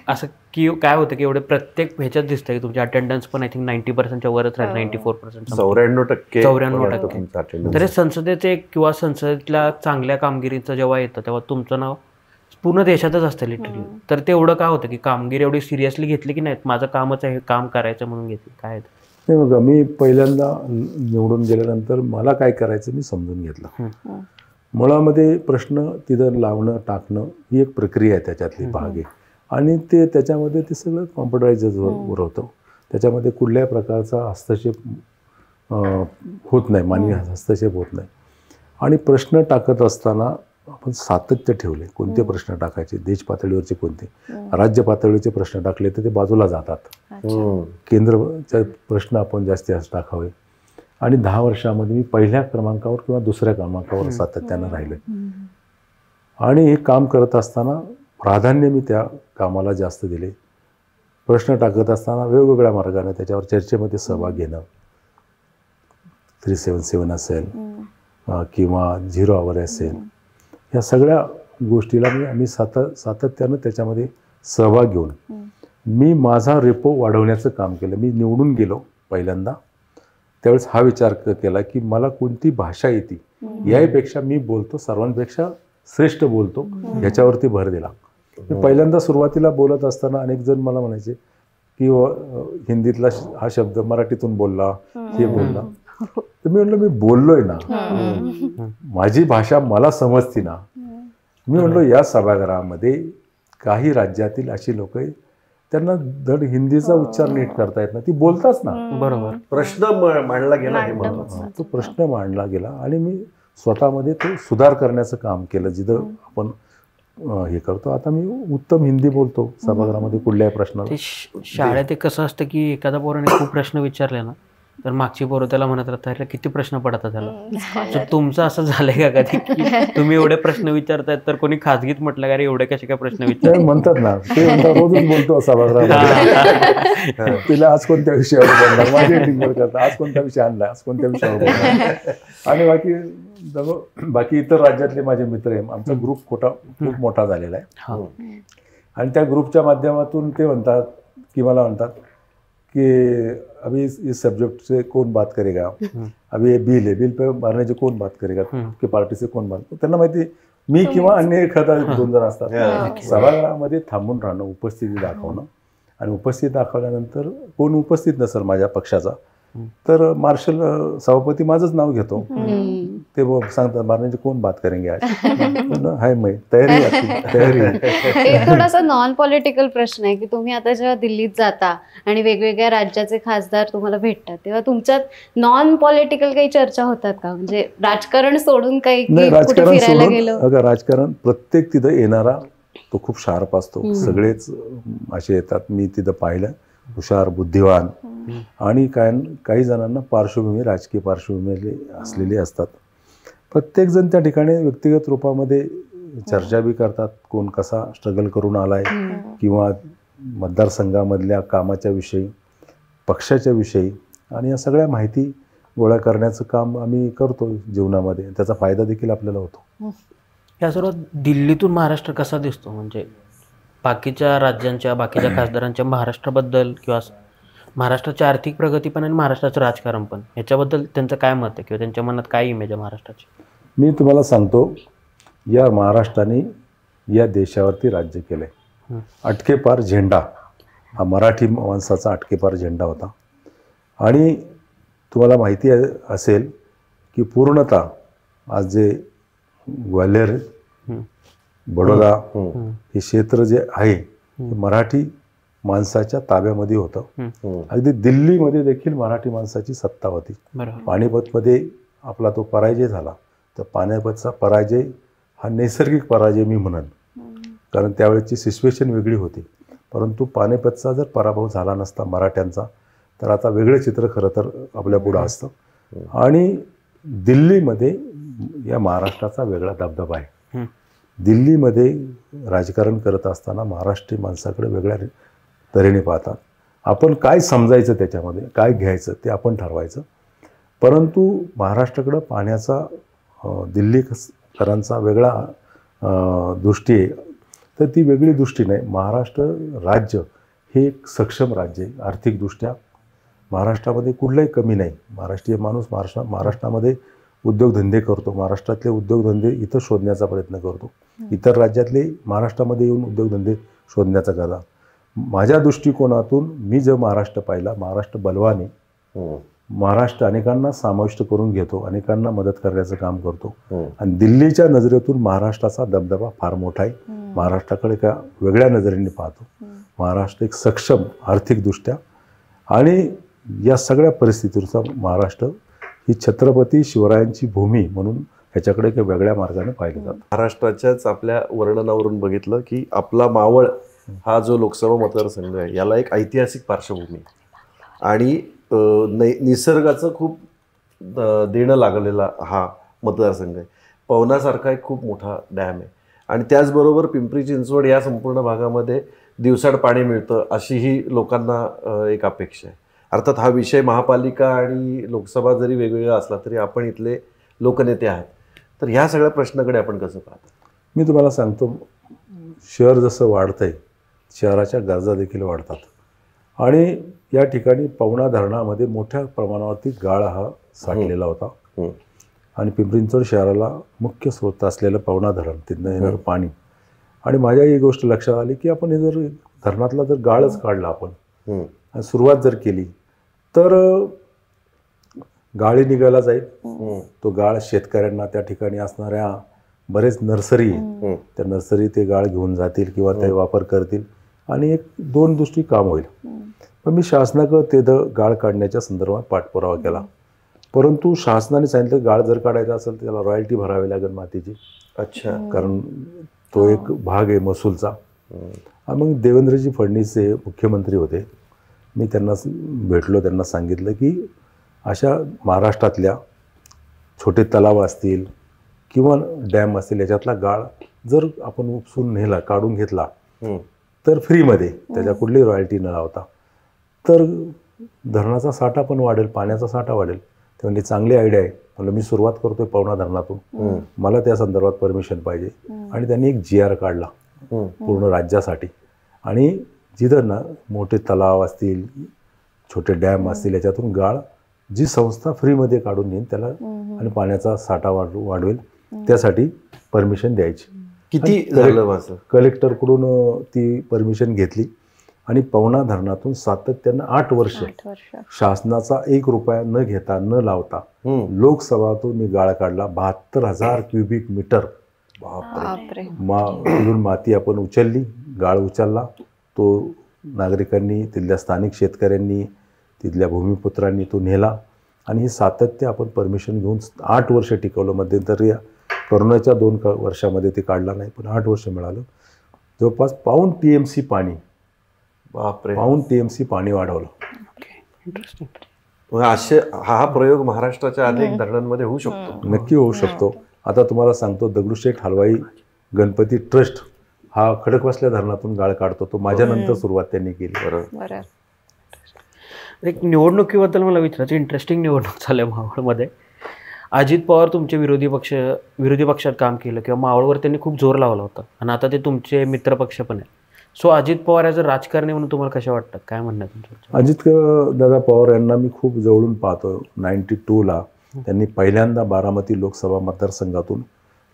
असं की काय होतं की एवढे प्रत्येक ह्याच्यात दिसतं की तुमची अटेंडन्स पण आय थिंक 90%च्या वरच राहील, 94%. 94%. तर हे संसदेचे किंवा संसदेतल्या चांगल्या कामगिरीचं जेव्हा येतं तेव्हा तुमचं नाव पूर्ण देशातच असतं लिटरली. तर ते एवढं काय होतं की कामगिरी एवढी सिरियसली घेतली की नाहीत, माझं कामच आहे, काम करायचं म्हणून घेतली, काय नाही? बघा, मी पहिल्यांदा निवडून गेल्यानंतर मला काय करायचं मी समजून घेतलं. मुळामध्ये प्रश्न तिथं लावणं टाकणं ही एक प्रक्रिया आहे, त्याच्यातली भाग आहे आणि ते त्याच्यामध्ये ते सगळं कॉम्प्युटराइज होतं. त्याच्यामध्ये कुठल्याही प्रकारचा हस्तक्षेप होत नाही, मानवी हस्तक्षेप होत नाही. आणि प्रश्न टाकत असताना आपण सातत्य ठेवले. कोणते प्रश्न टाकायचे, देश पातळीवरचे कोणते, राज्य पातळीवरचे प्रश्न टाकले तर ते बाजूला जातात. केंद्रचे प्रश्न आपण जास्तीत जास्त टाकावे आणि 10 वर्षामध्ये मी पहिल्या क्रमांकावर किंवा दुसऱ्या क्रमांकावर सातत्यानं राहिलोय. आणि हे काम करत असताना प्राधान्य मी त्या कामाला जास्त दिले. प्रश्न टाकत असताना वेगवेगळ्या मार्गाने त्याच्यावर चर्चेमध्ये सहभाग घेणं, 377 असेल किंवा 0 आवर असेल, या सगळ्या गोष्टीला आम्ही सातत्यानं त्याच्यामध्ये सहभाग घेऊन मी माझा रेपो वाढवण्याचं काम केलं. मी निवडून गेलो पहिल्यांदा त्यावेळेस हा विचार केला की मला कोणती भाषा येते याहीपेक्षा मी बोलतो सर्वांपेक्षा श्रेष्ठ बोलतो ह्याच्यावरती भर दिला. मी पहिल्यांदा सुरुवातीला बोलत असताना अनेक जण मला म्हणायचे की हिंदीतला हा शब्द मराठीतून बोलला, हे बोलला. तर मी म्हटलं मी बोललोय ना, माझी भाषा मला समजती ना. मी म्हटलो या सभागृहामध्ये काही राज्यातील अशी लोक आहेत त्यांना धड हिंदीचा उच्चार नीट करता येत ना, ती बोलताच ना. बरोबर. प्रश्न मांडला गेला हे महत्त्वाचं. तो प्रश्न मांडला गेला आणि मी स्वतःमध्ये तो सुधार करण्याचं काम केलं. जिथं आपण हे करतो, आता मी उत्तम हिंदी बोलतो सभागृहामध्ये कुठल्याही प्रश्नाला. ते शाळेत एक कसं असतं की एखादा पोराने खूप प्रश्न विचारले ना, तर मागची पोरं त्याला म्हणत राहतात किती प्रश्न पडतात त्याला. तर तुमचं असं झालंय का कधी की तुम्ही एवढे प्रश्न विचारतायत तर कोणी खाजगीत म्हटलं का रे एवढे कसे काय प्रश्न विचार म्हणतात ना, ते म्हणतात रोजच बोलतो सभागृहामध्ये. तिला आज कोणत्या विषयावर बोलणार, माझी डिंगर करतात, आज कोणता विषय आणला, आज कोणत्या विषयावर बोलणार. आणि बाकी इतर राज्यातले माझे मित्र आहे, आमचा ग्रुप खूप मोठा झालेला आहे. आणि त्या ग्रुपच्या माध्यमातून ते म्हणतात की मला म्हणतात कि अभी इस सब्जेक्ट से कौन बात करेगा, अभी ये बिल पे मारने से कौन बात करेगा, की पार्टी से कोण बात. त्यांना माहिती मी किंवा अन्य एखादा 2 जण असतात. सभागृहामध्ये थांबून राहणं, उपस्थिती दाखवणं, आणि उपस्थिती दाखवल्यानंतर कोण उपस्थित नसेल माझ्या पक्षाचा तर मार्शल सभापती माझंच नाव घेतो. ते सांगतात मारण्याची कोण बात करेंगे आज. हाय मै तयारी. एक थोडासा नॉन पॉलिटिकल प्रश्न आहे की तुम्ही आता जेव्हा दिल्लीत जाता आणि वेगवेगळ्या राज्याचे खासदार तुम्हाला भेटतात, तेव्हा तुमच्यात नॉन पॉलिटिकल काही चर्चा होतात का? म्हणजे राजकारण सोडून काही कुठे फिरायला गेलो? अगं राजकारण प्रत्येक तिथं येणारा तो खूप शार्प असतो. सगळेच असे येतात, मी तिथं पाहिलं, हुशार, बुद्धिवान, आणि काही जणांना पार्श्वभूमी, राजकीय पार्श्वभूमी असलेली असतात. प्रत्येकजण त्या ठिकाणी व्यक्तिगत रूपामध्ये चर्चा बी करतात, कोण कसा स्ट्रगल करून आलाय, किंवा मतदारसंघामधल्या कामाच्या विषयी, पक्षाच्या विषयी, आणि या सगळ्या माहिती गोळा करण्याचं काम आम्ही करतो जीवनामध्ये. त्याचा फायदा देखील आपल्याला होतो. या सर्व दिल्लीतून महाराष्ट्र कसा दिसतो, म्हणजे बाकीच्या राज्यांच्या, बाकीच्या खासदारांच्या महाराष्ट्राबद्दल किंवा महाराष्ट्राची आर्थिक प्रगती पण आणि महाराष्ट्राचं राजकारण पण, ह्याच्याबद्दल त्यांचं काय मत आहे किंवा त्यांच्या मनात काय इमेज आहे महाराष्ट्राची? मी तुम्हाला सांगतो, या महाराष्ट्राने या देशावरती राज्य केलं आहे. अटकेपार झेंडा हा मराठी माणसाचा अटकेपार झेंडा होता. आणि तुम्हाला माहिती असेल की पूर्णतः आज जे ग्वाल्हेर, बडोदा हे क्षेत्र जे आहे ते मराठी माणसाच्या ताब्यामध्ये होतं. अगदी दिल्लीमध्ये देखील मराठी माणसाची सत्ता होती. पानिपतमध्ये आपला तो पराजय झाला, तर पानिपतचा पराजय हा नैसर्गिक पराजय मी म्हणन, कारण त्यावेळेची सिच्युएशन वेगळी होती. परंतु पानिपतचा जर पराभव झाला नसता मराठ्यांचा, तर आता वेगळं चित्र खरं तर आपल्या पुढं असतं. आणि दिल्लीमध्ये या महाराष्ट्राचा वेगळा दबदबा आहे. दिल्लीमध्ये राजकारण करत असताना महाराष्ट्रीय माणसाकडे वेगळ्या तऱ्हेने पाहतात. आपण काय समजायचं, त्याच्यामध्ये काय घ्यायचं ते आपण ठरवायचं. परंतु महाराष्ट्राकडं पाहण्याचा दिल्लीकरांचा वेगळा दृष्टी आहे. तर ती वेगळी दृष्टी नाही. महाराष्ट्र राज्य हे एक सक्षम राज्य आहे. आर्थिकदृष्ट्या महाराष्ट्रामध्ये कुठलाही कमी नाही. महाराष्ट्रीय माणूस महाराष्ट्रामध्ये उद्योगधंदे करतो. महाराष्ट्रातले उद्योगधंदे इथं शोधण्याचा प्रयत्न करतो. इतर राज्यातले महाराष्ट्रामध्ये येऊन उद्योगधंदे शोधण्याचा करतात. माझ्या दृष्टिकोनातून मी जो महाराष्ट्र पाहिला, महाराष्ट्र बलवान आहे. महाराष्ट्र अनेकांना समाविष्ट करून घेतो, अनेकांना मदत करण्याचं काम करतो. आणि दिल्लीच्या नजरेतून महाराष्ट्राचा दबदबा फार मोठा आहे. महाराष्ट्राकडे एका वेगळ्या नजरेने पाहतो. महाराष्ट्र एक सक्षम आर्थिकदृष्ट्या, आणि या सगळ्या परिस्थितीचा महाराष्ट्र ही छत्रपती शिवरायांची भूमी म्हणून ह्याच्याकडे एका वेगळ्या मार्गाने पाहिलं जातं. महाराष्ट्राच्याच आपल्या वर्णनावरून बघितलं की आपला मावळ हा जो लोकसभा मतदारसंघ आहे, याला एक ऐतिहासिक पार्श्वभूमी आणि निसर्गाचं खूप देणं लागलेला हा मतदारसंघ आहे. पवनासारखा एक खूप मोठा डॅम आहे. आणि त्याचबरोबर पिंपरी चिंचवड या संपूर्ण भागामध्ये दिवसाड पाणी मिळतं अशीही लोकांना एक अपेक्षा आहे. अर्थात हा विषय महापालिका आणि लोकसभा जरी वेगवेगळा असला तरी आपण इथले लोकनेते आहात, तर ह्या सगळ्या प्रश्नाकडे आपण कसं पाहता? मी तुम्हाला सांगतो, शहर जसं वाढतंय, शहराच्या गरजा देखील वाढतात. आणि या ठिकाणी पवना धरणामध्ये मोठ्या प्रमाणावरती गाळ हा साठलेला होता. आणि पिंपरी चिंचवड शहराला मुख्य स्रोत असलेलं पवना धरण, तिथनं येणारं पाणी. आणि माझ्या ही गोष्ट लक्षात आली की आपण हे जर धरणातला जर गाळच काढला आपण आणि सुरुवात जर केली तर गाळी निघायला जाईल. तो गाळ शेतकऱ्यांना त्या ठिकाणी असणाऱ्या बरेच नर्सरी आहेत, त्या नर्सरी ते गाळ घेऊन जातील किंवा ते वापर करतील आणि एक दोन दृष्टी काम होईल. पण मी शासनाकडे ते गाळ काढण्याच्या संदर्भात पाठपुरावा केला, परंतु शासनाने सांगितलं गाळ जर काढायचा असेल तर त्याला रॉयल्टी भरावी लागेल मातीची. अच्छा. कारण तो एक भाग आहे महसूलचा. मग देवेंद्रजी फडणवीस हे मुख्यमंत्री होते, मी त्यांना भेटलो, त्यांना सांगितलं की अशा महाराष्ट्रातल्या छोटे तलाव असतील किंवा डॅम असतील याच्यातला गाळ जर आपण उपसून नेला, काढून घेतला तर फ्रीमध्ये, त्याच्या कुठलीही रॉयल्टी न लावता, तर धरणाचा साठा पण वाढेल, पाण्याचा साठा वाढेल. ते म्हणजे चांगली आयडिया आहे. म्हणलं मी सुरुवात करतोय पवना धरणातून, मला त्या संदर्भात परमिशन पाहिजे. आणि त्यांनी एक GR काढला पूर्ण राज्यासाठी. आणि जिथं ना मोठे तलाव असतील, छोटे डॅम असतील, याच्यातून गाळ जी संस्था फ्रीमध्ये काढून येईल त्याला आणि पाण्याचा साठा वाढवेल त्यासाठी परमिशन द्यायची. किती झालं माझं? कलेक्टरकडून ती परमिशन घेतली आणि पवना धरणातून सातत्यानं 8 वर्ष शासनाचा 1 रुपया न घेता न लावता लोकसभातून मी गाळ काढला. 72,000 क्युबिक मीटर इथून माती आपण उचलली, गाळ उचलला. तो नागरिकांनी, तिथल्या स्थानिक शेतकऱ्यांनी, तिथल्या भूमिपुत्रांनी तो नेला आणि हे सातत्य आपण परमिशन घेऊन 8 वर्ष टिकवलं. मध्यंतरी करोनाच्या 2 वर्षामध्ये ते काढला नाही, पण 8 वर्ष मिळालं. जवळपास पाऊण TMC पाणी, पाऊण TMC पाणी वाढवलं. असे हा प्रयोग महाराष्ट्राच्या अनेक धरणांमध्ये होऊ शकतो. नक्की होऊ शकतो. आता तुम्हाला सांगतो, दगडूशेठ हलवाई गणपती ट्रस्ट हा खडकवासला धरणातून गाळ काढतो. तो माझ्यानंतर सुरुवात त्यांनी केली. बरोबर. एक निवडणुकीबद्दल मला विचारायचं, इंटरेस्टिंग निवडणूक झाल्या मावळमध्ये. अजित पवार तुमचे विरोधी पक्षात काम केलं किंवा मावळवर त्यांनी खूप जोर लावला होता आणि आता ते तुमचे मित्रपक्ष पण आहे. So Ajit Pawar as a राजकारणी म्हणून तुम्हाला कशा वाटतात, काय म्हणणं तुमचं? अजित दादा पवार यांना मी खूप जवळून पाहतो. 92ला त्यांनी पहिल्यांदा बारामती लोकसभा मतदारसंघातून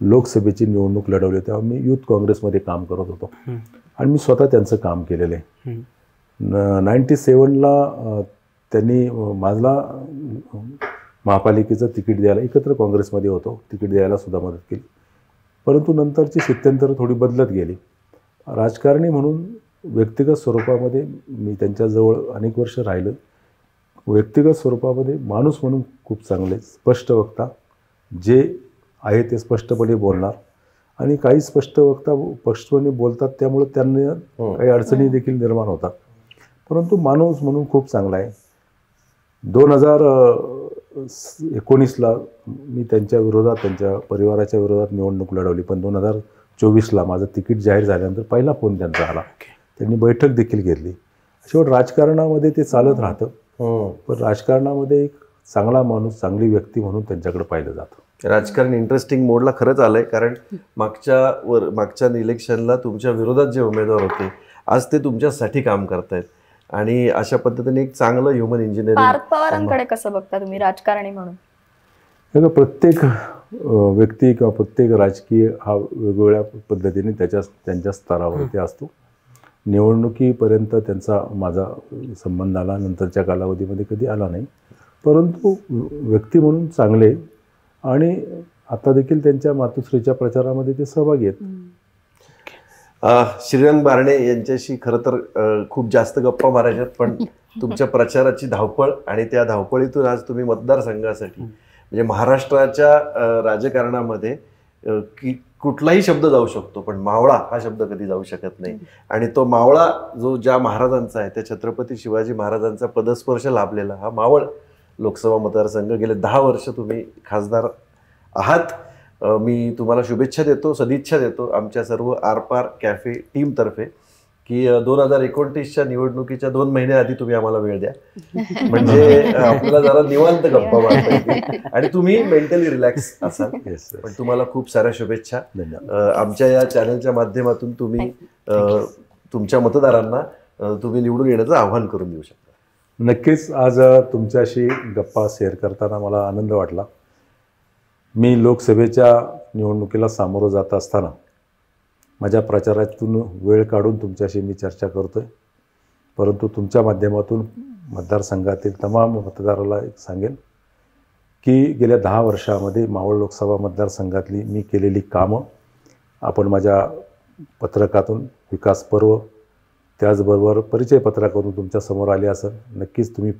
लोकसभेची निवडणूक लढवली, तेव्हा मी युथ काँग्रेसमध्ये काम करत होतो आणि मी स्वतः त्यांचं काम केलेलं आहे. 97ला त्यांनी माझला महापालिकेचं तिकीट द्यायला, एकत्र काँग्रेसमध्ये होतो, तिकीट द्यायला सुद्धा मदत केली. परंतु नंतरची स्थित्यंतर थोडी बदलत गेली. राजकारणी म्हणून व्यक्तिगत स्वरूपामध्ये मी त्यांच्याजवळ अनेक वर्ष राहिलं. व्यक्तिगत स्वरूपामध्ये माणूस म्हणून खूप चांगले, स्पष्ट वक्ता, जे आहे ते स्पष्टपणे बोलणार आणि काही स्पष्टपणे बोलतात, त्यामुळे त्यांना काही अडचणी देखील निर्माण होतात. परंतु माणूस म्हणून खूप चांगला आहे. 2019ला मी त्यांच्या विरोधात, त्यांच्या परिवाराच्या विरोधात निवडणूक लढवली, पण 2024ला माझं तिकीट जाहीर झाल्यानंतर पहिला फोन त्यांचा आला. त्यांनी बैठक देखील घेतली. शेवट राजकारणामध्ये ते चालत राहतं, पण राजकारणामध्ये एक चांगला माणूस, चांगली व्यक्ती म्हणून त्यांच्याकडे पाहिलं जातं. राजकारण इंटरेस्टिंग मोडला खरंच आलंय, कारण मागच्या इलेक्शनला तुमच्या विरोधात जे उमेदवार होते आज ते तुमच्यासाठी काम करतायत आणि अशा पद्धतीने एक चांगलं ह्युमन इंजिनिअरिंग. पार्थ पवारांकडे कसं बघता तुम्ही राजकारणी म्हणून? प्रत्येक व्यक्ती किंवा प्रत्येक राजकीय हा वेगवेगळ्या पद्धतीने त्यांच्या स्तरावरती असतो. निवडणुकीपर्यंत त्यांचा माझा संबंध आला, नंतरच्या कालावधीमध्ये कधी आला नाही. परंतु व्यक्ती म्हणून चांगले आणि आता देखील त्यांच्या मातोश्रीच्या प्रचारामध्ये ते सहभागी आहेत. श्रीरंग बारणे यांच्याशी खरं तर खूप जास्त गप्पा मारायच्यात, पण तुमच्या प्रचाराची धावपळ आणि त्या धावपळीतून आज तुम्ही मतदारसंघासाठी म्हणजे महाराष्ट्राच्या राजकारणामध्ये की कुठलाही शब्द जाऊ शकतो, पण मावळा हा शब्द कधी जाऊ शकत नाही. आणि तो मावळा जो ज्या महाराजांचा आहे, त्या छत्रपती शिवाजी महाराजांचा पदस्पर्श लाभलेला हा मावळ लोकसभा मतदारसंघ, गेले 10 वर्ष तुम्ही खासदार आहात. मी तुम्हाला शुभेच्छा देतो, सदिच्छा देतो आमच्या सर्व आरपार कॅफे टीमतर्फे की 2029च्या निवडणुकीच्या 2 महिने आधी तुम्ही आम्हाला वेळ द्या, म्हणजे आपल्याला जरा निवांत गप्पा मारता येतील आणि तुम्ही मेंटली रिलॅक्स असाल. पण तुम्हाला खूप साऱ्या शुभेच्छा. आमच्या या चॅनलच्या माध्यमातून तुम्ही तुमच्या मतदारांना तुम्ही निवडून येण्याचं आव्हान करून देऊ शकता. नक्कीच आज तुमच्याशी गप्पा शेअर करताना मला आनंद वाटला. मी लोकसभेच्या निवडणुकीला सामोरं जात असताना माझ्या प्रचारातून वेळ काढून तुमच्याशी मी चर्चा करतो आहे, परंतु तुमच्या माध्यमातून मतदारसंघातील तमाम मतदाराला एक सांगेन की गेल्या 10 वर्षामध्ये मावळ लोकसभा मतदारसंघातली मी केलेली कामं आपण माझ्या पत्रकातून विकास पर्व त्याचबरोबर परिचय पत्रकातून तुमच्यासमोर आले असेल. नक्कीच तुम्ही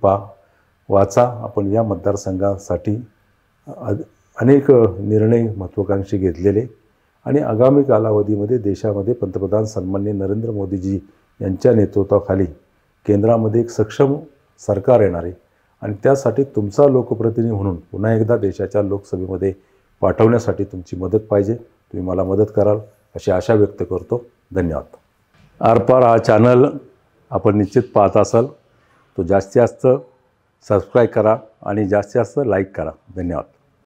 वाचा. आपण या मतदारसंघासाठी अनेक निर्णय महत्त्वाकांक्षी घेतलेले आणि आगामी कालावधीमध्ये देशामध्ये पंतप्रधान सन्माननीय नरेंद्र मोदीजी यांच्या नेतृत्वाखाली केंद्रामध्ये एक सक्षम सरकार येणार आहे आणि त्यासाठी तुमचा लोकप्रतिनिधी म्हणून पुन्हा एकदा देशाच्या लोकसभेमध्ये पाठवण्यासाठी तुमची मदत पाहिजे. तुम्ही मला मदत कराल अशी आशा व्यक्त करतो. धन्यवाद. आरपार हा चॅनल आपण निश्चित पाहत असाल तो जास्तीत जास्त सबस्क्राईब करा आणि जास्तीत जास्त लाईक करा. धन्यवाद.